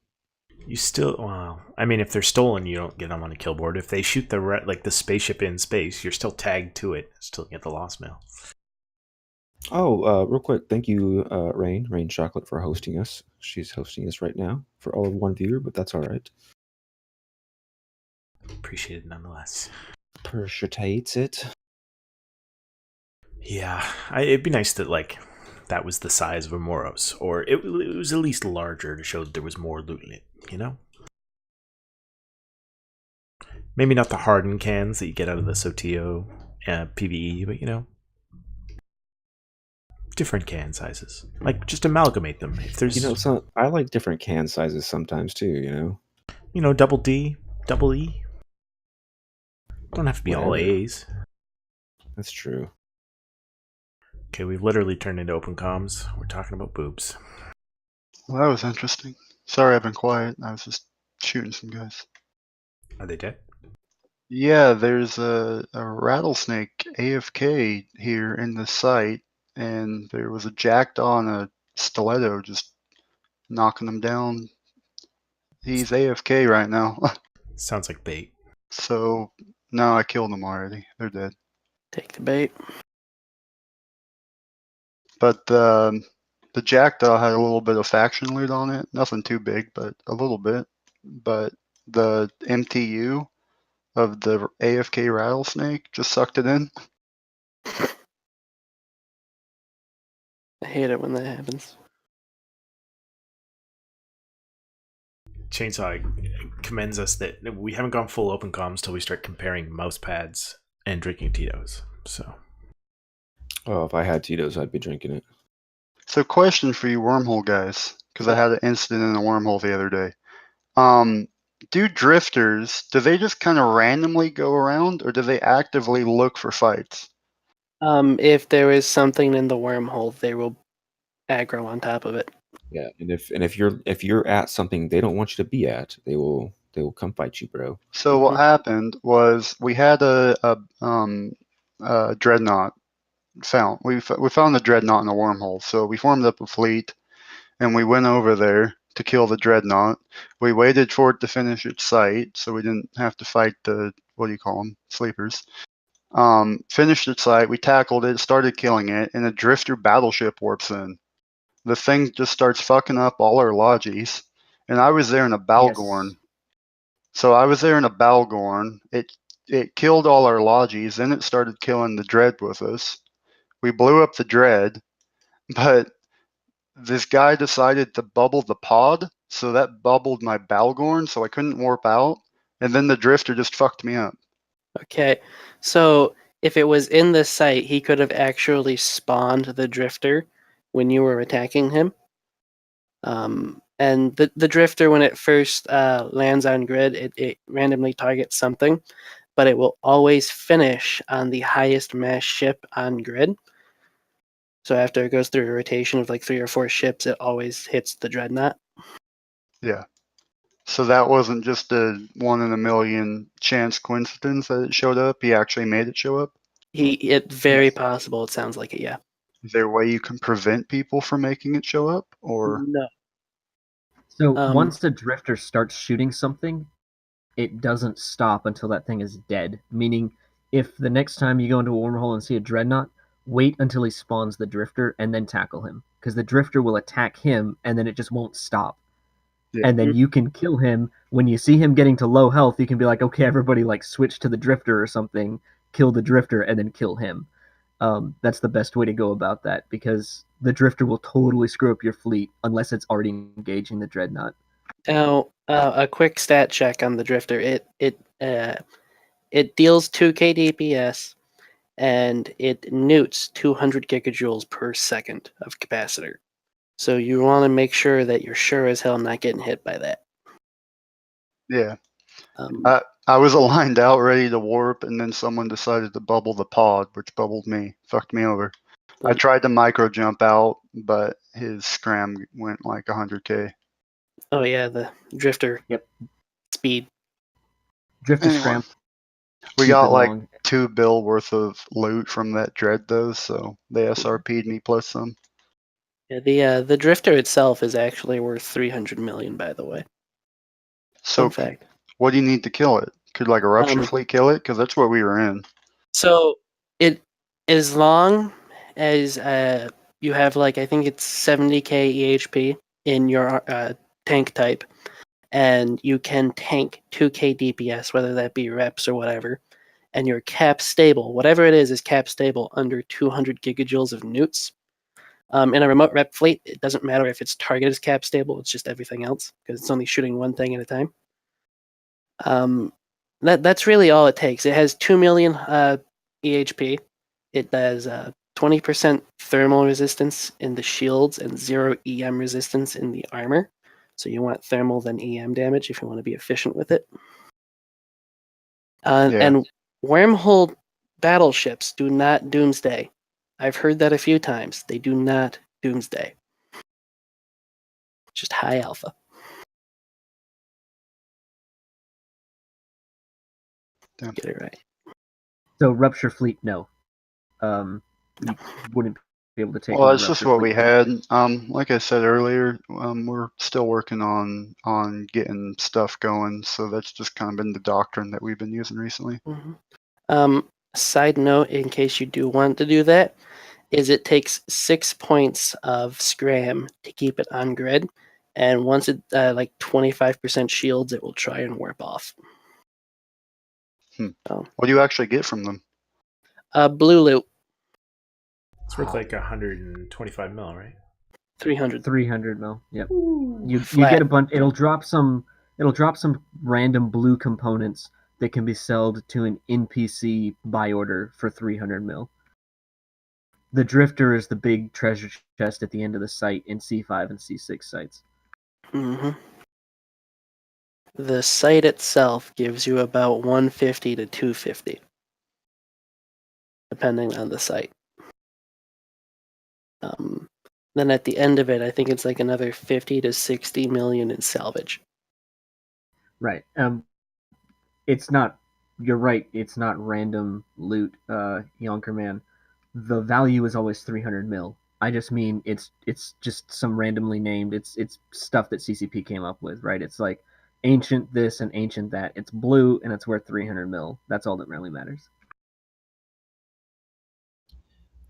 You still, well, I mean, if they're stolen, you don't get them on a kill board. If they shoot the spaceship in space, you're still tagged to it. Still get the lost mail. Oh, real quick, thank you, Rain Chocolate, for hosting us. She's hosting us right now for all of one viewer, but that's all right. Appreciate it nonetheless. Appreciates it. Yeah, it'd be nice that that was the size of a Moros, or it was at least larger to show that there was more loot in it. You know. Maybe not the hardened cans that you get out of the Sotillo PvE, but different can sizes. Like, just amalgamate them. If there's, I like different can sizes sometimes too. double D, double E. Don't have to be all Whatever. A's. That's true. Okay, we've literally turned into open comms. We're talking about boobs. Well, that was interesting. Sorry I've been quiet. I was just shooting some guys. Are they dead? Yeah, there's a rattlesnake AFK here in the site, and there was a jackdaw and a stiletto just knocking him down. He's AFK right now. Sounds like bait. So, no, I killed them already. They're dead. Take the bait. But the jackdaw had a little bit of faction loot on it. Nothing too big, but a little bit. But the MTU of the AFK rattlesnake just sucked it in. I hate it when that happens. Chainsaw commends us that we haven't gone full open comms till we start comparing mouse pads and drinking Tito's. So, Oh, if I had Tito's, I'd be drinking it. So, question for you, wormhole guys, because I had an incident in a wormhole the other day. Do drifters, do they just kind of randomly go around, or do they actively look for fights? If there is something in the wormhole, they will aggro on top of it. Yeah, and if you're at something they don't want you to be at, they will come fight you, bro. So what happened was we had a dreadnought found. We found the dreadnought in a wormhole. So we formed up a fleet, and we went over there to kill the dreadnought. We waited for it to finish its sight, so we didn't have to fight the, what do you call them, sleepers. Finished its sight. We tackled it, started killing it, and a drifter battleship warps in. The thing just starts fucking up all our logies, and I was there in a Balgorn. Yes. So I was there in a Balgorn. It killed all our logies, then it started killing the dread with us. We blew up the dread, but this guy decided to bubble the pod, so that bubbled my Balgorn, so I couldn't warp out, and then the drifter just fucked me up. Okay, so if it was in the site, he could have actually spawned the drifter when you were attacking him. And the drifter, when it first lands on grid, it randomly targets something, but it will always finish on the highest mass ship on grid. So after it goes through a rotation of like 3 or 4 ships, it always hits the dreadnought. Yeah. So that wasn't just a 1 in a million chance coincidence that it showed up. He actually made it show up. It's very possible. It sounds like it. Yeah. Is there a way you can prevent people from making it show up, or No. So once the drifter starts shooting something, it doesn't stop until that thing is dead. Meaning, if the next time you go into a wormhole and see a dreadnought, wait until he spawns the drifter and then tackle him, because the drifter will attack him and then it just won't stop. Yeah. And then you can kill him when you see him getting to low health. You can be like, okay, everybody, like switch to the drifter or something, kill the drifter, and then kill him. That's the best way to go about that, because the drifter will totally screw up your fleet unless it's already engaging the dreadnought. Now, a quick stat check on the Drifter. It deals 2k DPS, and it newts 200 gigajoules per second of capacitor. So you want to make sure that you're sure as hell not getting hit by that. Yeah. Um, I was aligned out ready to warp, and then someone decided to bubble the pod, which bubbled me. Fucked me over. I tried to micro jump out, but his scram went like 100k. Oh yeah, the Drifter. Yep. Speed. Drifter Anyway, scram. we Stupid got like long. 2 bill worth of loot from that dread though, so they SRP'd me plus some. Yeah, the Drifter itself is actually worth 300 million, by the way. So Fun fact. what do you need to kill it? Could like a rupture fleet kill it? Because that's what we were in. So it, as long as you have like, I think it's 70k EHP in your tank type, and you can tank 2k DPS, whether that be reps or whatever, and you're cap stable, whatever it is cap stable under 200 gigajoules of newts. In a remote rep fleet, it doesn't matter if its target is cap stable, it's just everything else, because it's only shooting one thing at a time. That's really all it takes. It has 2 million EHP. It has 20% thermal resistance in the shields and 0 EM resistance in the armor. So you want thermal than EM damage if you want to be efficient with it. And wormhole battleships do not doomsday. I've heard that a few times. They do not doomsday. Just high alpha. Damn. Get it right. So rupture fleet, no. You wouldn't be able to take. Well, that's just what we had. Like I said earlier, we're still working on getting stuff going, so that's just kind of been the doctrine that we've been using recently. Mm-hmm. Side note, in case you do want to do that, is it takes 6 points of scram to keep it on grid, and once it like 25% shields, it will try and warp off. So. What do you actually get from them? Blue loot. It's worth like 125 mil, right? 300 mil. Yep. You get a bunch. It'll drop some random blue components that can be sold to an NPC buy order for 300 mil. The Drifter is the big treasure chest at the end of the site in C5 and C6 sites. Mm-hmm. The site itself gives you about 150 to 250, depending on the site. Then at the end of it, I think it's like another 50 to 60 million in salvage. Right. It's not. You're right. It's not random loot, Yonker Man. The value is always 300 mil. I just mean it's just some randomly named. It's stuff that CCP came up with, right? It's like ancient this and ancient that. It's blue and it's worth 300 mil. That's all that really matters.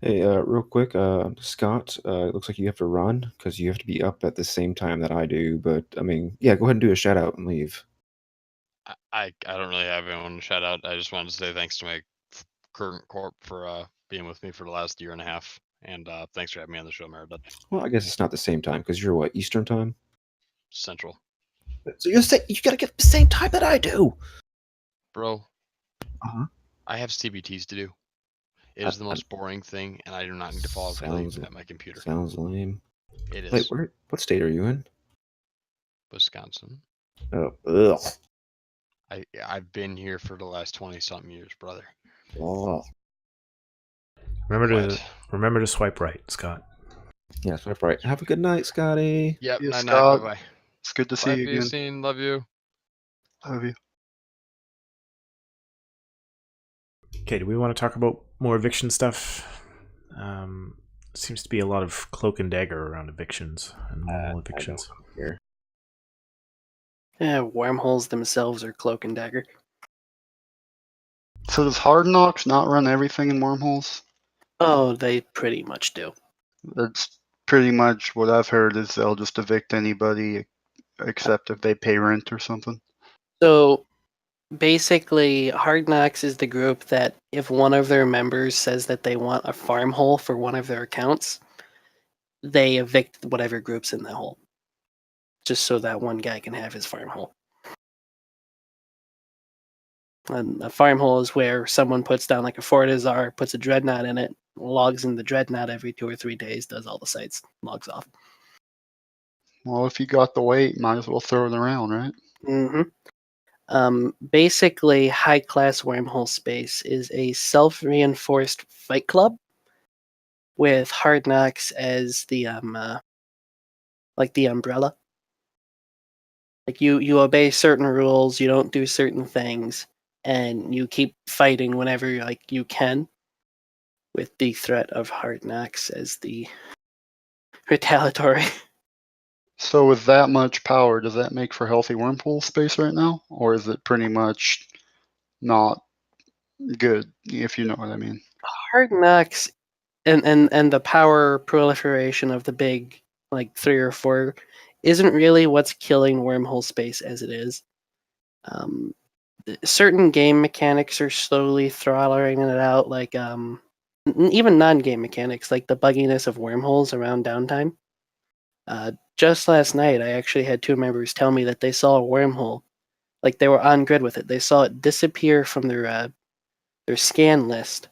Hey, real quick, Scott, it looks like you have to run because you have to be up at the same time that I do. But I mean, yeah, go ahead and do a shout out and leave. I don't really have anyone to shout out. I just wanted to say thanks to my current corp for being with me for the last year and a half, and thanks for having me on the show, Meredith. Well, I guess it's not the same time because you're what, Eastern time? Central. So you gotta get the same time that I do, bro. Uh-huh. I have CBTs to do. It is the most boring thing, and I do not need to fall asleep at my computer. Sounds lame. It is. Wait, what state are you in? Wisconsin. Oh, ugh. I've been here for the last 20-something years, brother. Oh. Remember to swipe right, Scott. Yeah, swipe right. Have a good night, Scotty. Yep, night, bye-bye. It's good to see you again. Scene. Love you. Love you. Okay, do we want to talk about more eviction stuff? Seems to be a lot of cloak and dagger around evictions and normal evictions. Yeah, wormholes themselves are cloak and dagger. So does Hard Knocks not run everything in wormholes? Oh, they pretty much do. That's pretty much what I've heard is they'll just evict anybody except if they pay rent or something. So basically, Hard Knocks is the group that if one of their members says that they want a farm hole for one of their accounts, they evict whatever group's in the hole. just so that one guy can have his farm hole. And a farm hole is where someone puts down like a Fortizar, puts a dreadnought in it, logs in the dreadnought every 2 or 3 days, does all the sites, logs off. Well, if you got the weight, might as well throw it around, right? Basically, high class wormhole space is a self-reinforced fight club with Hard Knocks as the like the umbrella. Like you obey certain rules, you don't do certain things, and you keep fighting whenever like you can, with the threat of Hard Knocks as the retaliatory. So with that much power, does that make for healthy wormhole space right now? Or is it pretty much not good, if you know what I mean? Hard Knocks and the power proliferation of the big like 3 or 4 isn't really what's killing wormhole space as it is. Certain game mechanics are slowly throttling it out, like even non-game mechanics, like the bugginess of wormholes around downtime. Just last night, I actually had 2 members tell me that they saw a wormhole, like they were on grid with it. They saw it disappear from their scan list,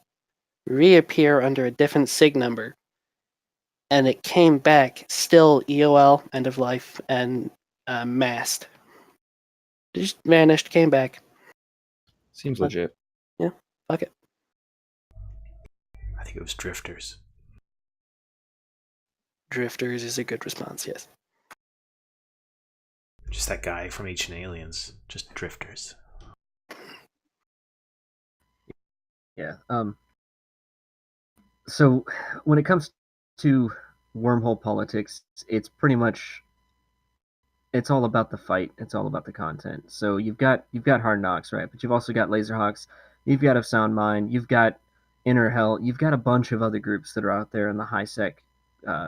reappear under a different sig number, and it came back still EOL, end of life, and masked. It just vanished, came back. Seems legit. Yeah, fuck it. I think it was drifters. Drifters is a good response, yes. Just that guy from Ancient Aliens. Just drifters. Yeah. So when it comes to wormhole politics, it's pretty much it's all about the fight. It's all about the content. So you've got Hard Knocks, right? But you've also got Laserhawks. You've got A Sound Mind. You've got Inner Hell. You've got a bunch of other groups that are out there in the high sec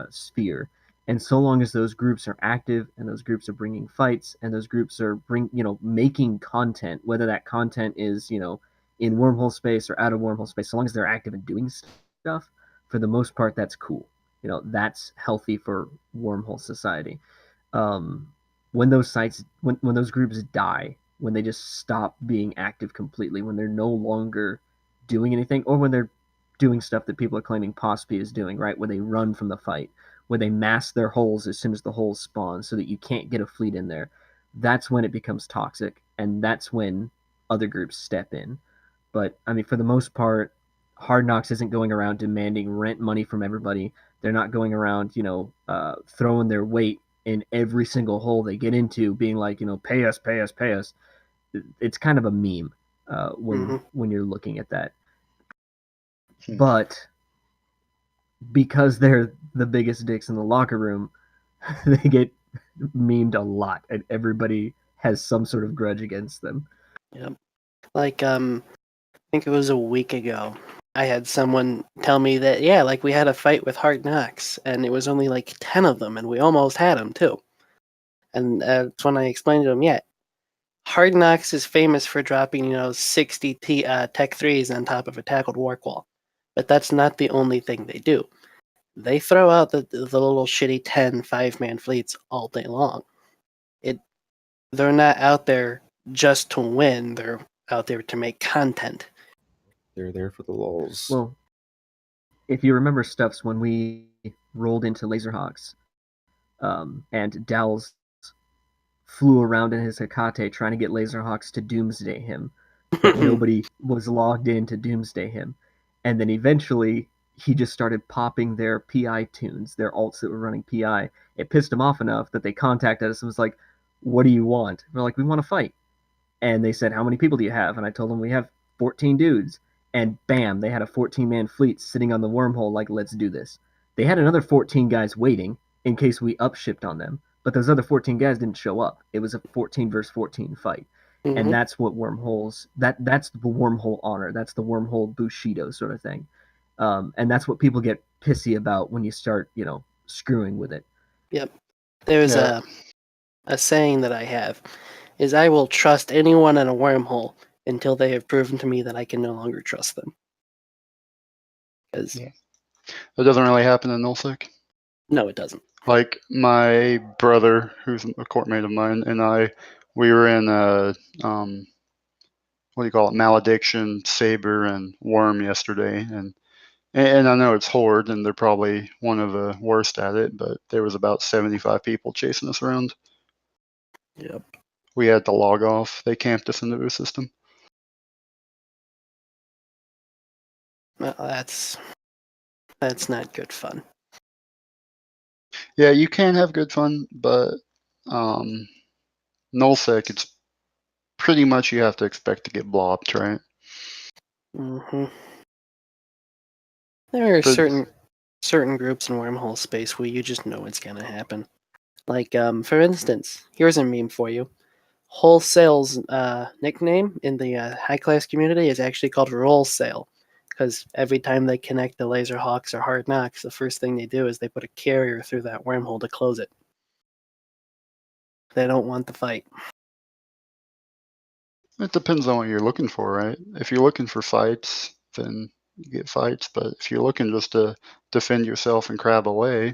sphere. And so long as those groups are active and those groups are bringing fights and those groups are making content, whether that content is in wormhole space or out of wormhole space, so long as they're active and doing stuff, for the most part, that's cool. That's healthy for wormhole society. When those sites, when those groups die, when they just stop being active completely, when they're no longer doing anything, or when they're doing stuff that people are claiming POSP is doing, right? Where they run from the fight, where they mask their holes as soon as the holes spawn so that you can't get a fleet in there. That's when it becomes toxic, and that's when other groups step in. But I mean, for the most part, Hard Knocks isn't going around demanding rent money from everybody. They're not going around, throwing their weight in every single hole they get into, being like, pay us, pay us, pay us. It's kind of a meme when you're looking at that. But because they're the biggest dicks in the locker room, they get memed a lot, and everybody has some sort of grudge against them. Yep. Like, I think it was a week ago, I had someone tell me that, yeah, like we had a fight with Hard Knocks, and it was only like 10 of them, and we almost had them too. And that's when I explained to him, yeah, Hard Knocks is famous for dropping, 60 Tech 3s on top of a tackled Warquall. But that's not the only thing they do. They throw out the little shitty 10 5-man fleets all day long. They're not out there just to win. They're out there to make content. They're there for the lulz. Well, if you remember, Stuffs, when we rolled into Laserhawks, and Dowls flew around in his Hecate trying to get Laserhawks to doomsday him, but nobody was logged in to doomsday him. And then eventually he just started popping their PI tunes, their alts that were running PI. It pissed him off enough that they contacted us and was like, what do you want? We're like, we want to fight. And they said, how many people do you have? And I told them we have 14 dudes. And bam, they had a 14-man fleet sitting on the wormhole like, let's do this. They had another 14 guys waiting in case we upshipped on them. But those other 14 guys didn't show up. It was a 14 versus 14 fight. And that's what wormholes, that's the wormhole honor. That's the wormhole Bushido sort of thing. And that's what people get pissy about when you start, screwing with it. Yep. There's a saying that I have, is I will trust anyone in a wormhole until they have proven to me that I can no longer trust them. That doesn't really happen in nullsec? No, it doesn't. Like my brother, who's a courtmate of mine, and we were in a what do you call it, malediction, saber, and worm yesterday, and I know it's horde, and they're probably one of the worst at it, but there was about 75 people chasing us around. Yep. We had to log off. They camped us into the system. Well, that's not good fun. Yeah, you can have good fun, but nullsec, it's pretty much you have to expect to get blobbed, right? Mm-hmm. There are The- certain groups in wormhole space where you just know it's gonna happen. Like, for instance, here's a meme for you. Wholesale's nickname in the high class community is actually called Roll Sale, because every time they connect the laser hawks or hard knocks, the first thing they do is they put a carrier through that wormhole to close it. They don't want the fight. It depends on what you're looking for, right? If you're looking for fights, then you get fights. But if you're looking just to defend yourself and crab away,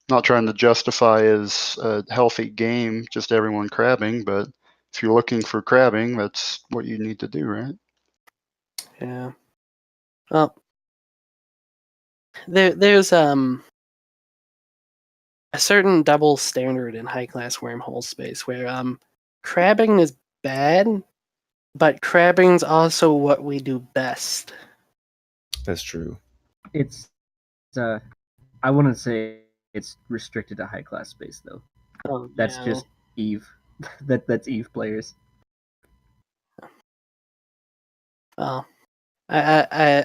not trying to justify as a healthy game, just everyone crabbing, but if you're looking for crabbing, that's what you need to do, right? Yeah. Well, there's a certain double standard in high class wormhole space where crabbing is bad, but crabbing's also what we do best. That's true. It's I wouldn't say it's restricted to high class space though. Oh, That's no. just Eve. That's Eve players. Well, I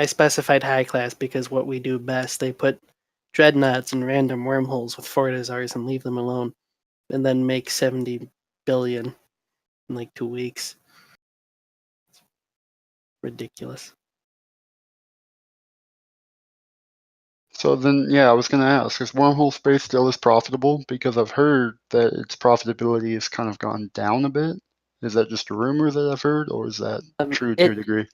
specified high class because what we do best, they put dreadnoughts in random wormholes with fortizars and leave them alone, and then make 70 billion in like 2 weeks. Ridiculous. So then, yeah, I was going to ask, is wormhole space still as profitable? Because I've heard that its profitability has kind of gone down a bit. Is that just a rumor that I've heard, or is that true to a degree?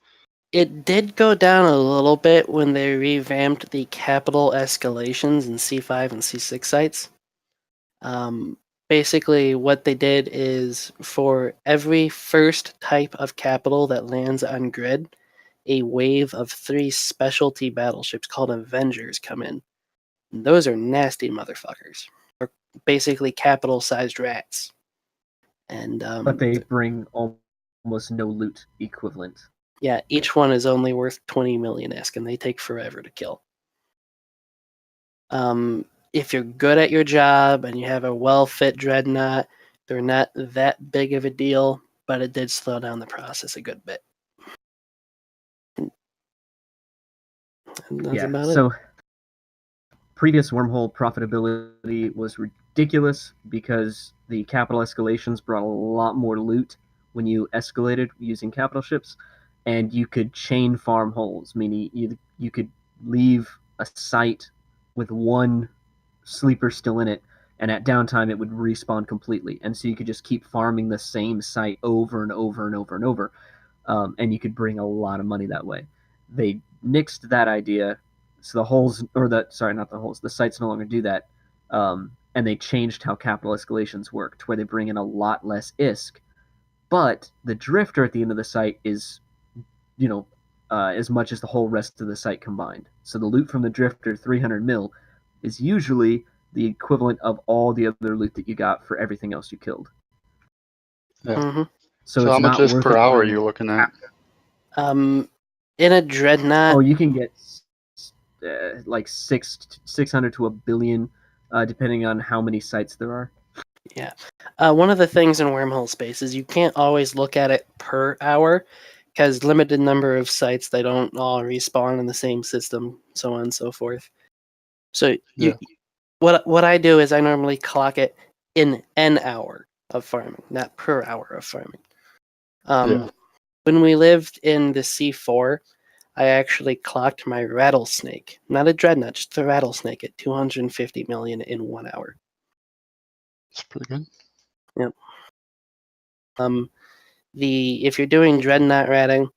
It did go down a little bit when they revamped the capital escalations in C5 and C6 sites. Basically, what they did is for every first type of capital that lands on grid, a wave of 3 specialty battleships called Avengers come in. And those are nasty motherfuckers. They're basically capital-sized rats. And But they bring almost no loot equivalent. yeah, each one is only worth 20 million-esque, and they take forever to kill. If you're good at your job and you have a well-fit dreadnought, they're not that big of a deal, but it did slow down the process a good bit. And that's about so it. Previous wormhole profitability was ridiculous because the capital escalations brought a lot more loot when you escalated using capital ships, and you could chain farm holes, meaning you could leave a site with one sleeper still in it, and at downtime it would respawn completely, and so you could just keep farming the same site over and over and over and over, and you could bring a lot of money that way. They nixed that idea, so the holes, or the sorry, not the holes, the sites no longer do that, and they changed how capital escalations worked, where they bring in a lot less ISK, but the drifter at the end of the site is, as much as the whole rest of the site combined. So the loot from the drifter, 300 mil, is usually the equivalent of all the other loot that you got for everything else you killed. Yeah. Mm-hmm. So how it's much not is worth per it hour for are you. you looking at? In a dreadnought, You can get like 600 to a billion, depending on how many sites there are. yeah. One of the things in wormhole space is you can't always look at it per hour, because limited number of sites, they don't all respawn in the same system, so on and so forth. So what I do is I normally clock it in an hour of farming, not per hour of farming. When we lived in the C4, I actually clocked my rattlesnake, not a dreadnought, just the rattlesnake at 250 million in 1 hour. It's pretty good. Yep. If you're doing dreadnought ratting,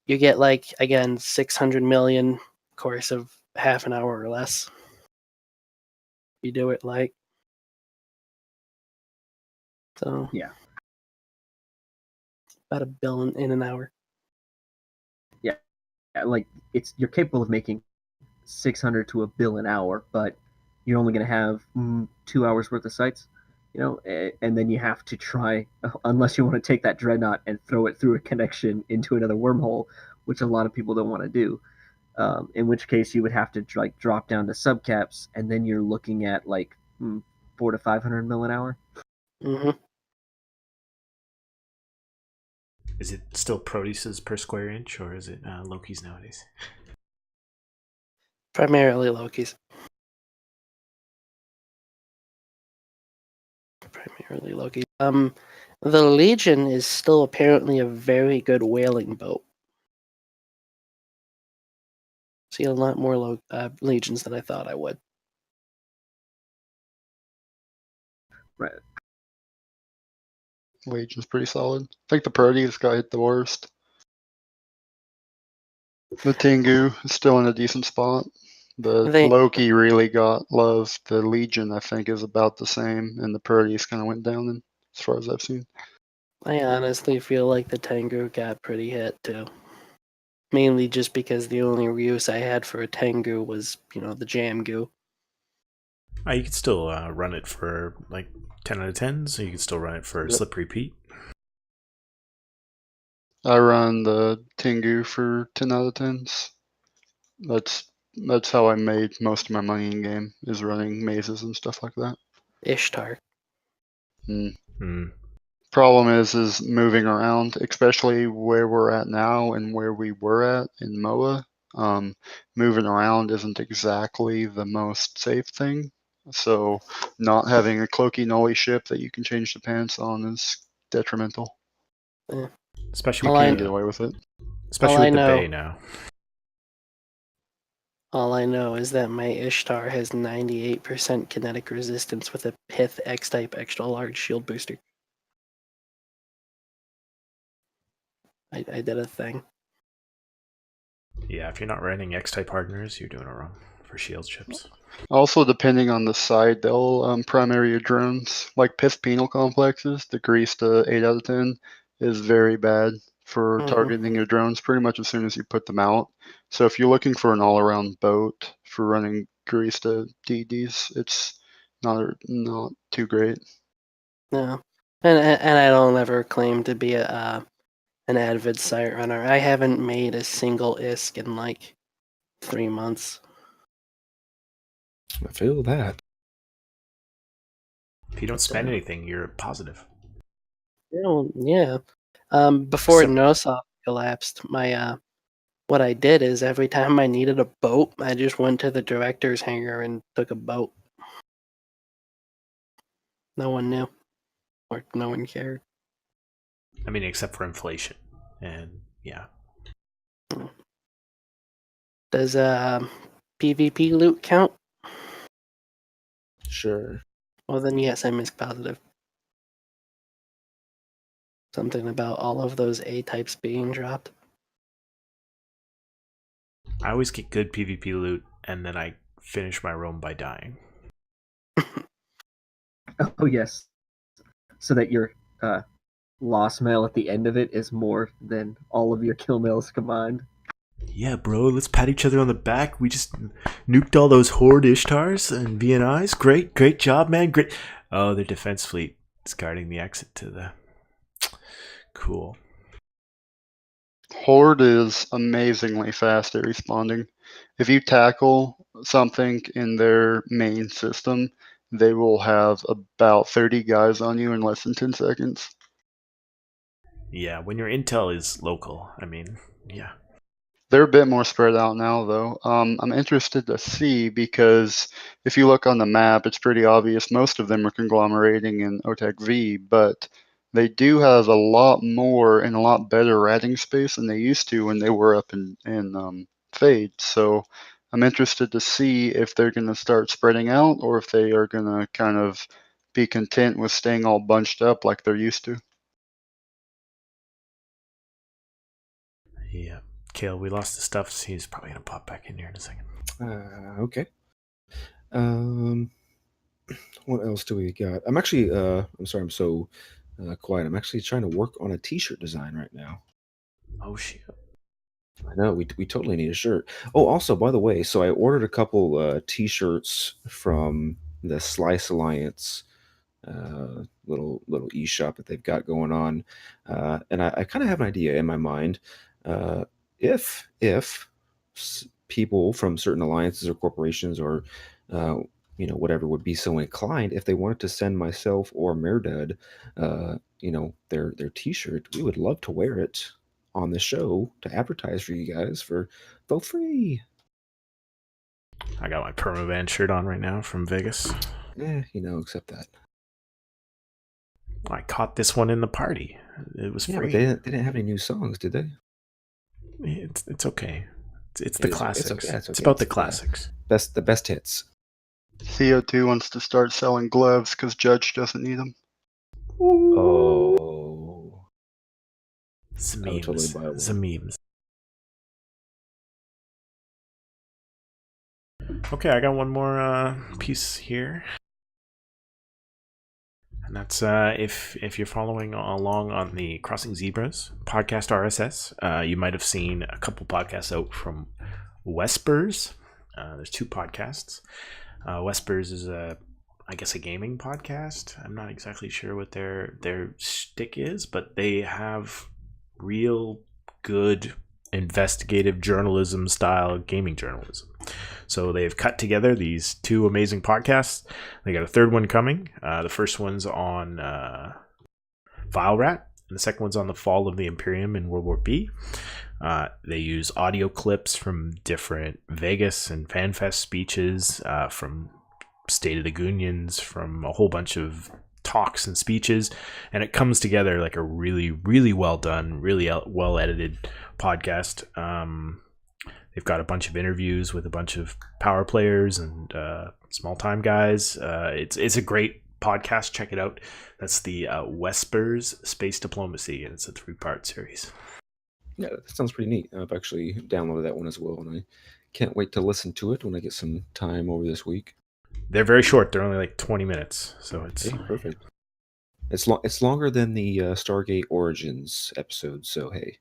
you get like, again, 600 million course of half an hour or less. you do it like. So Yeah. about $1 billion in an hour. Yeah, like you're capable of making 600 to $1 billion an hour, but you're only going to have 2 hours worth of sites, and then you have to try, unless you want to take that dreadnought and throw it through a connection into another wormhole, which a lot of people don't want to do. In which case you would have to like drop down to subcaps, and then you're looking at like 400 to 500 mil an hour. Mm-hmm. Is it still Proteus's per square inch, or is it Loki's nowadays? Primarily Loki's. Primarily Loki. The Legion is still apparently a very good whaling boat. See a lot more Legions than I thought I would. Right. Legion's pretty solid. I think the Proteus got hit the worst. The Tengu is still in a decent spot, but Loki really got love. The Legion, I think, is about the same, and the Proteus kind of went down as far as I've seen. I honestly feel like the Tengu got pretty hit too. Mainly just because the only use I had for a Tengu was, the Jam Goo. You could still run it for like 10 out of 10s, so you can still run it for Slippery Pete. I run the Tengu for 10 out of 10s. That's how I made most of my money in game, is running mazes and stuff like that. Ishtar. Problem is moving around, especially where we're at now and where we were at in MOA. Moving around isn't exactly the most safe thing. So not having a cloaky nolly ship that you can change the pants on is detrimental. Especially you can't get away with it. Especially with the Bay now. All I know is that my Ishtar has 98% kinetic resistance with a Pith X-type extra large shield booster. I did a thing. Yeah, if you're not running X-type partners, you're doing it wrong for shield ships. Also, depending on the side, they'll primary your drones. Like Pith Penal Complexes, the grease to 8 out of 10 is very bad for targeting your drones pretty much as soon as you put them out. So if you're looking for an all-around boat for running grease to DDs, it's not too great. No, and I don't ever claim to be an avid site runner. I haven't made a single ISK in like 3 months. I feel that. If you don't spend anything, you're positive. Yeah. Before Nosop collapsed, what I did is every time I needed a boat, I just went to the director's hangar and took a boat. No one knew, or no one cared. I mean, except for inflation, and yeah. Does PvP loot count? Sure. Well, then yes, I'm ISK positive. Something about all of those A types being dropped. I always get good PvP loot, and then I finish my roam by dying. Oh yes, so that your loss mail at the end of it is more than all of your kill mails combined. Yeah, bro, let's pat each other on the back. We just nuked all those Horde Ishtars and VNIs. Great job, man. Great. Oh, the defense fleet is guarding the exit to the... Cool. Horde is amazingly fast at responding. If you tackle something in their main system, they will have about 30 guys on you in less than 10 seconds. Yeah, when your intel is local, I mean, yeah. They're a bit more spread out now, though. I'm interested to see, because if you look on the map, it's pretty obvious most of them are conglomerating in OTEC V, but they do have a lot more and a lot better ratting space than they used to when they were up in Fade. So I'm interested to see if they're going to start spreading out, or if they are going to kind of be content with staying all bunched up like they're used to. Yeah. Kale, we lost the stuff. He's probably going to pop back in here in a second. Okay. What else do we got? I'm actually, I'm sorry, I'm so quiet. I'm actually trying to work on a T-shirt design right now. Oh shit! I know we totally need a shirt. Oh, also, by the way, so I ordered a couple T-shirts from the Slice Alliance little e-shop that they've got going on, and I kind of have an idea in my mind. If people from certain alliances or corporations or whatever would be so inclined, if they wanted to send myself or Merdad, their T-shirt, we would love to wear it on the show to advertise for you guys for free. I got my Permavan shirt on right now from Vegas. Except that. I caught this one in the party. It was Yeah, free. but they didn't have any new songs, did they? It's okay. It's the classics. It's okay. It's about the classics. The best hits. CO2 wants to start selling gloves because Judge doesn't need them. Oh. Some I would totally buy one. Some memes. Okay, I got one more piece here. And that's if you're following along on the Crossing Zebras podcast RSS, you might have seen a couple podcasts out from Wespers. There's two podcasts. Wespers is I guess a gaming podcast. I'm not exactly sure what their shtick is, but they have real good investigative journalism style gaming journalism. So they've cut together these two amazing podcasts. They got a third one coming. The first one's on Vile Rat, and the second one's on the fall of the Imperium in World War B. They use audio clips from different Vegas and FanFest speeches, from State of the Unions, from a whole bunch of talks and speeches, and it comes together like a really, really well done, really well edited podcast. They've got a bunch of interviews with a bunch of power players and small time guys. It's a great podcast. Check it out. That's the Wespers Space Diplomacy, and it's a 3-part series. Yeah, that sounds pretty neat. I've actually downloaded that one as well, and I can't wait to listen to it when I get some time over this week. They're very short. They're only like 20 minutes, so it's perfect. It's longer than the Stargate Origins episode, so hey.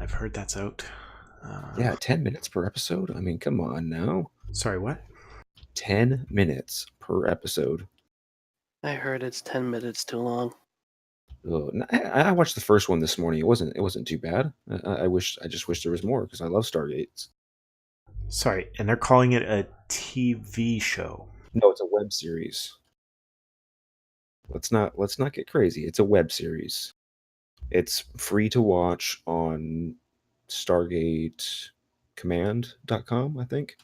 I've heard that's out. Yeah, 10 minutes per episode? I mean, come on now. Sorry, what? 10 minutes per episode. I heard it's 10 minutes too long. Oh, I watched the first one this morning. It wasn't too bad. I just wish there was more because I love Stargates. Sorry, and they're calling it a TV show. No, it's a web series. Let's not get crazy. It's a web series. It's free to watch on StargateCommand.com, I think.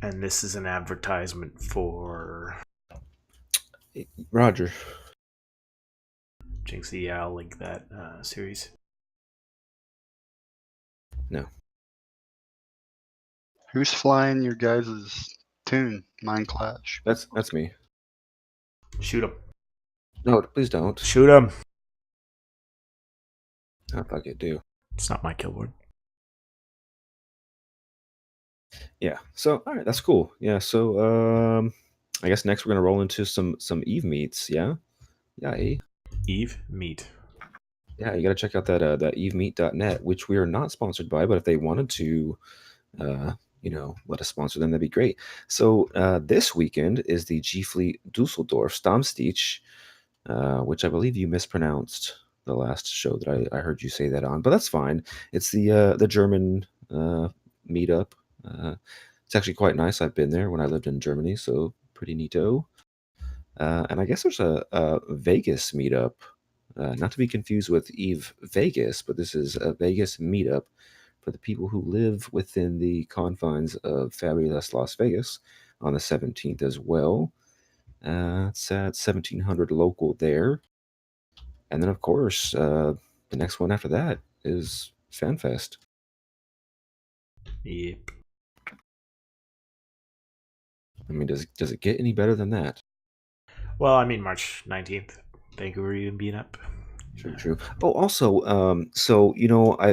And this is an advertisement for Roger. Jinxie, yeah, I'll link that series. No. Who's flying your guys' tune, Mind Clash? That's me. Shoot him. No, please don't. Shoot him. I fuck it, do. It's not my killboard. Yeah. So, all right, that's cool. Yeah. So, I guess next we're gonna roll into some Eve meets. Yeah. Yeah. Eve meet. Yeah, you got to check out that evemeet.net, which we are not sponsored by, but if they wanted to, let us sponsor them, that'd be great. So this weekend is the G Fleet Dusseldorf Stammstich, which I believe you mispronounced the last show that I heard you say that on, but that's fine. It's the German meetup. It's actually quite nice. I've been there when I lived in Germany, so pretty neato. And I guess there's a Vegas meetup. Not to be confused with Eve Vegas, but this is a Vegas meetup for the people who live within the confines of fabulous Las Vegas on the 17th as well. It's at 1700 local there. And then, of course, the next one after that is FanFest. Yep. I mean, does it get any better than that? Well, I mean, March 19th, Vancouver even beat up. True. Oh, also, so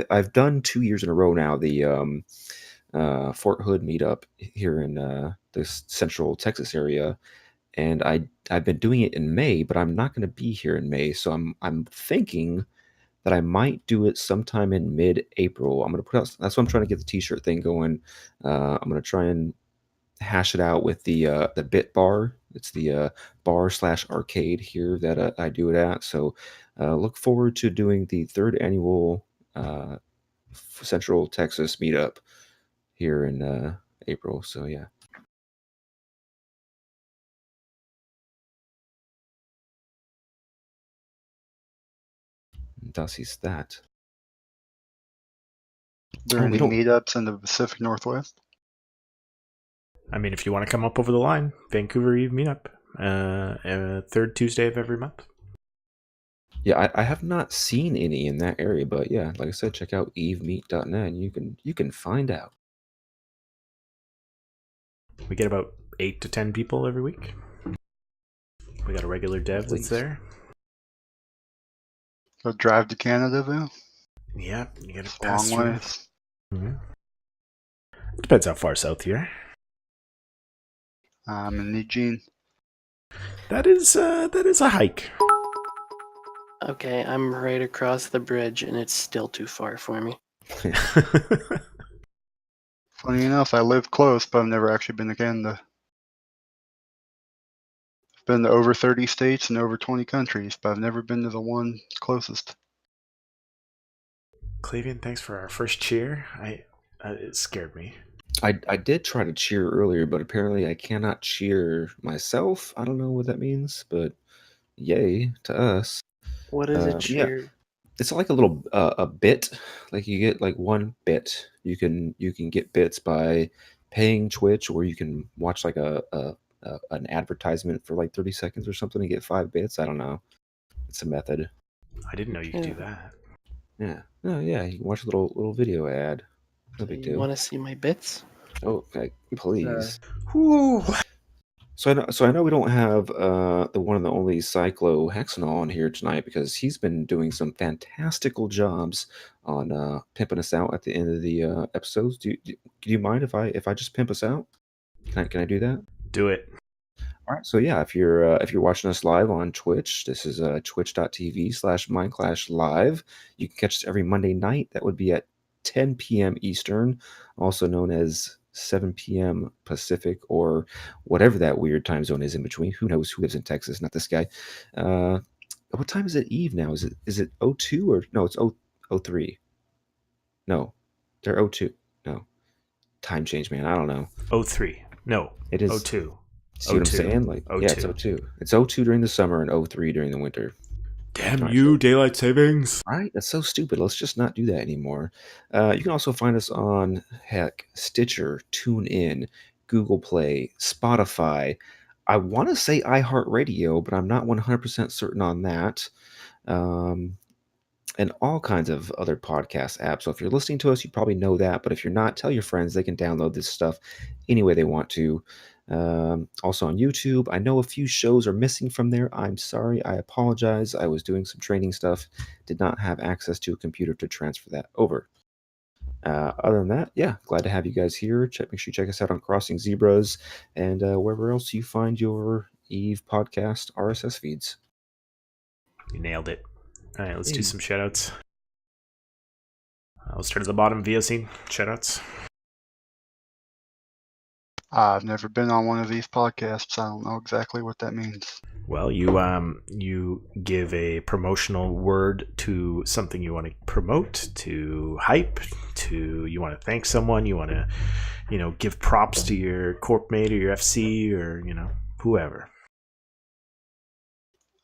I've done 2 years in a row now the Fort Hood meetup here in this Central Texas area, and I've been doing it in May, but I'm not going to be here in May, so I'm thinking that I might do it sometime in mid-April. I'm going to put out. That's why I'm trying to get the T-shirt thing going. I'm going to try and hash it out with the Bit Bar. It's the bar/arcade here that I do it at. So look forward to doing the 3rd annual Central Texas meetup here in April. So yeah. Das ist that. Are there any meetups in the Pacific Northwest? I mean, if you want to come up over the line, Vancouver Eve meetup, 3rd Tuesday of every month. Yeah, I have not seen any in that area, but yeah, like I said, check out evemeet.net and you can find out. We get about 8 to 10 people every week. We got a regular dev that's there. So drive to Canada, though? Yeah, you get It's to a pass long through. ways. Mm-hmm. Depends how far south you are. I'm in Eugene. That is a hike. Okay, I'm right across the bridge, and it's still too far for me. Funny enough, I live close, but I've never actually been to Canada. I've been to over 30 states and over 20 countries, but I've never been to the one closest. Clavian, thanks for our first cheer. It scared me. I did try to cheer earlier, but apparently I cannot cheer myself. I don't know what that means, but yay to us. What is a Yeah, cheer? it's like a little a bit. Like you get like 1 bit. You can get bits by paying Twitch, or you can watch like an advertisement for like 30 seconds or something and get 5 bits. I don't know. It's a method. I didn't know you could do that. Yeah. Oh yeah, you can watch a little video ad. No big You deal. want to see my bits? Oh, okay, please. Whew. So I know we don't have the one and the only Cyclohexanol on here tonight because he's been doing some fantastical jobs on pimping us out at the end of the episodes. Do you mind if I just pimp us out? Can I do that? Do it. All right. So yeah, if you're watching us live on Twitch, this is twitch.tv/mindclashlive. You can catch us every Monday night. That would be at 10 p.m. Eastern, also known as 7 p.m. Pacific, or whatever that weird time zone is in between. Who knows who lives in Texas? Not this guy. What time is it Eve now? Is it 02 or no? It's 03. No, they're 02. No, time change, man. I don't know. 03. No, it is 02. See what I'm saying? Like, yeah, it's 02. It's 02 during the summer and 03 during the winter. Damn you, daylight savings. Right? That's so stupid. Let's just not do that anymore. You can also find us on, Stitcher, TuneIn, Google Play, Spotify. I want to say iHeartRadio, but I'm not 100% certain on that. And all kinds of other podcast apps. So if you're listening to us, you probably know that. But if you're not, tell your friends. They can download this stuff any way they want to. Also on YouTube. I know a few shows are missing from there. I'm sorry. I apologize. I was doing some training stuff. Did not have access to a computer to transfer that over. Other than that, yeah, glad to have you guys here. Make sure you check us out on Crossing Zebras and wherever else you find your Eve podcast RSS feeds. You nailed it. All right, let's do some shoutouts. I'll start at the bottom. VOC shoutouts. I've never been on one of these podcasts. I don't know exactly what that means. Well, you give a promotional word to something you want to promote, to hype, you want to thank someone, you want to, give props to your corp mate or your FC or whoever.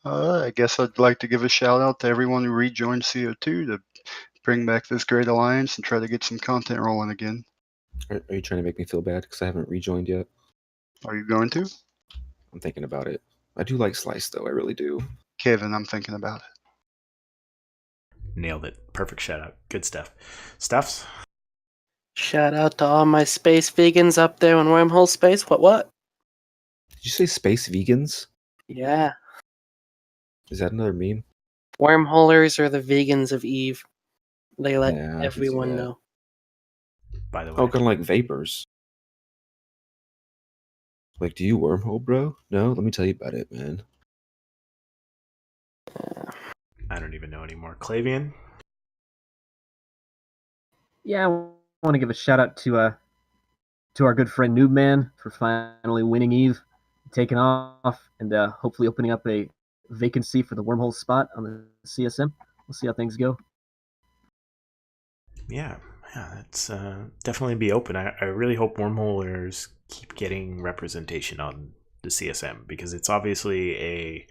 I guess I'd like to give a shout out to everyone who rejoined CO2 to bring back this great alliance and try to get some content rolling again. Are you trying to make me feel bad because I haven't rejoined yet? Are you going to? I'm thinking about it. I do like Slice, though. I really do. Kevin, I'm thinking about it. Nailed it. Perfect shout out. Good stuff. Stuffs? Shout out to all my space vegans up there in Wormhole Space. What? Did you say space vegans? Yeah. Is that another meme? Wormholers are the vegans of Eve. They let everyone know. by the way. Oh, kind of like vapors. Like, do you wormhole, bro? No, let me tell you about it, man. I don't even know anymore. Clavian? Yeah, I want to give a shout out to our good friend Noobman for finally winning Eve, taking off, and hopefully opening up a vacancy for the wormhole spot on the CSM. We'll see how things go. Yeah, that's definitely be open. I really hope wormholers keep getting representation on the CSM, because it's obviously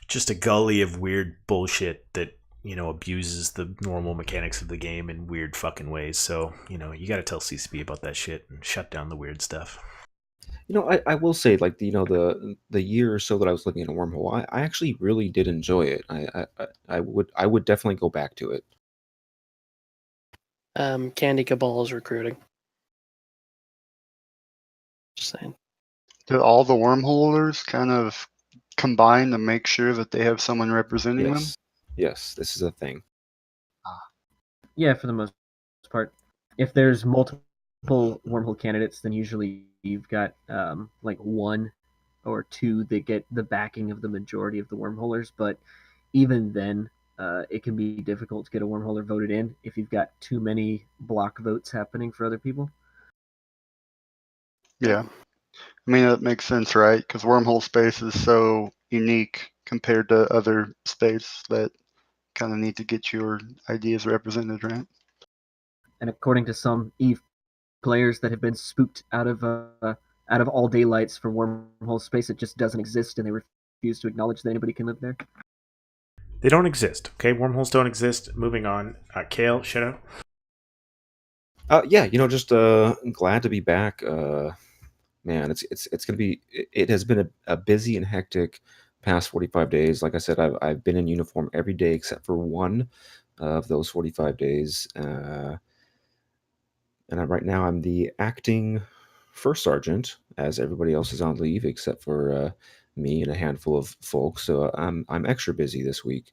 just a gully of weird bullshit that, you know, abuses the normal mechanics of the game in weird fucking ways. So, you know, you got to tell CCP about that shit and shut down the weird stuff. You know, I will say, like, you know, the year or so that I was living in a wormhole, I actually really did enjoy it. I would definitely go back to it. Candy Cabal is recruiting. Just saying. Do all the wormholers kind of combine to make sure that they have someone representing them? Yes, this is a thing. Yeah, for the most part. If there's multiple wormhole candidates, then usually you've got like one or two that get the backing of the majority of the wormholers. But even then, it can be difficult to get a wormholer voted in if you've got too many block votes happening for other people. Yeah. I mean, that makes sense, right? Because wormhole space is so unique compared to other space that kind of need to get your ideas represented, right? And according to some Eve players that have been spooked out of all daylights for wormhole space, it just doesn't exist, and they refuse to acknowledge that anybody can live there. They don't exist. Okay, wormholes don't exist. Moving on. Kale, shut up. Yeah, you know, just glad to be back. Man, it's gonna be. It has been a busy and hectic past 45 days. Like I said, I've been in uniform every day except for one of those 45 days. And right now I'm the acting first sergeant, as everybody else is on leave except for me and a handful of folks. So I'm extra busy this week,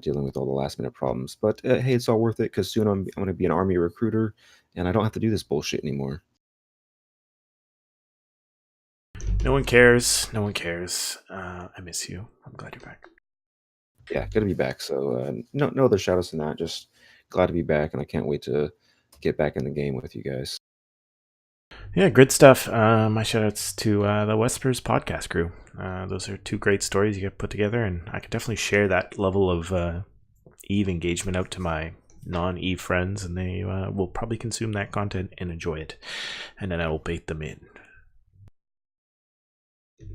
dealing with all the last minute problems. But hey, it's all worth it, because soon I'm going to be an army recruiter, and I don't have to do this bullshit anymore. No one cares. No one cares. I miss you. I'm glad you're back. Yeah, good to be back. So no other shout outs than that. Just glad to be back, and I can't wait to get back in the game with you guys. Yeah, good stuff. My shout outs to the Whispers podcast crew. Those are two great stories you get put together, and I can definitely share that level of Eve engagement out to my non-Eve friends, and they will probably consume that content and enjoy it. And then I will bait them in.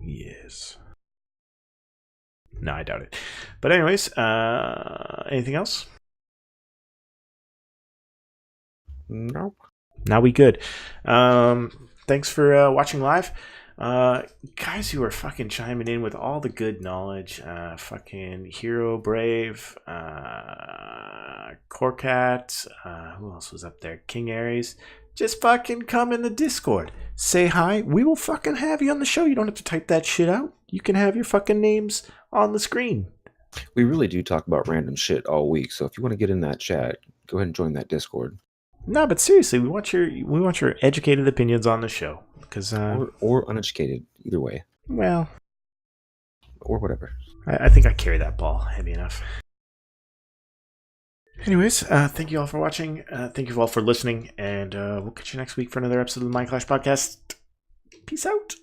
Yes. No, I doubt it. But anyways, anything else? Nope. Now we good. Thanks for watching live. Guys who are fucking chiming in with all the good knowledge. Fucking Hero Brave, Corcat, who else was up there? King Aries. Just fucking come in the Discord. Say hi. We will fucking have you on the show. You don't have to type that shit out. You can have your fucking names on the screen. We really do talk about random shit all week. So if you want to get in that chat, go ahead and join that Discord. No, but seriously, we want your educated opinions on the show, because or uneducated, either way. Well, or whatever. I think I carry that ball heavy enough. Anyways, thank you all for watching. Thank you all for listening, and we'll catch you next week for another episode of the Mind Clash podcast. Peace out.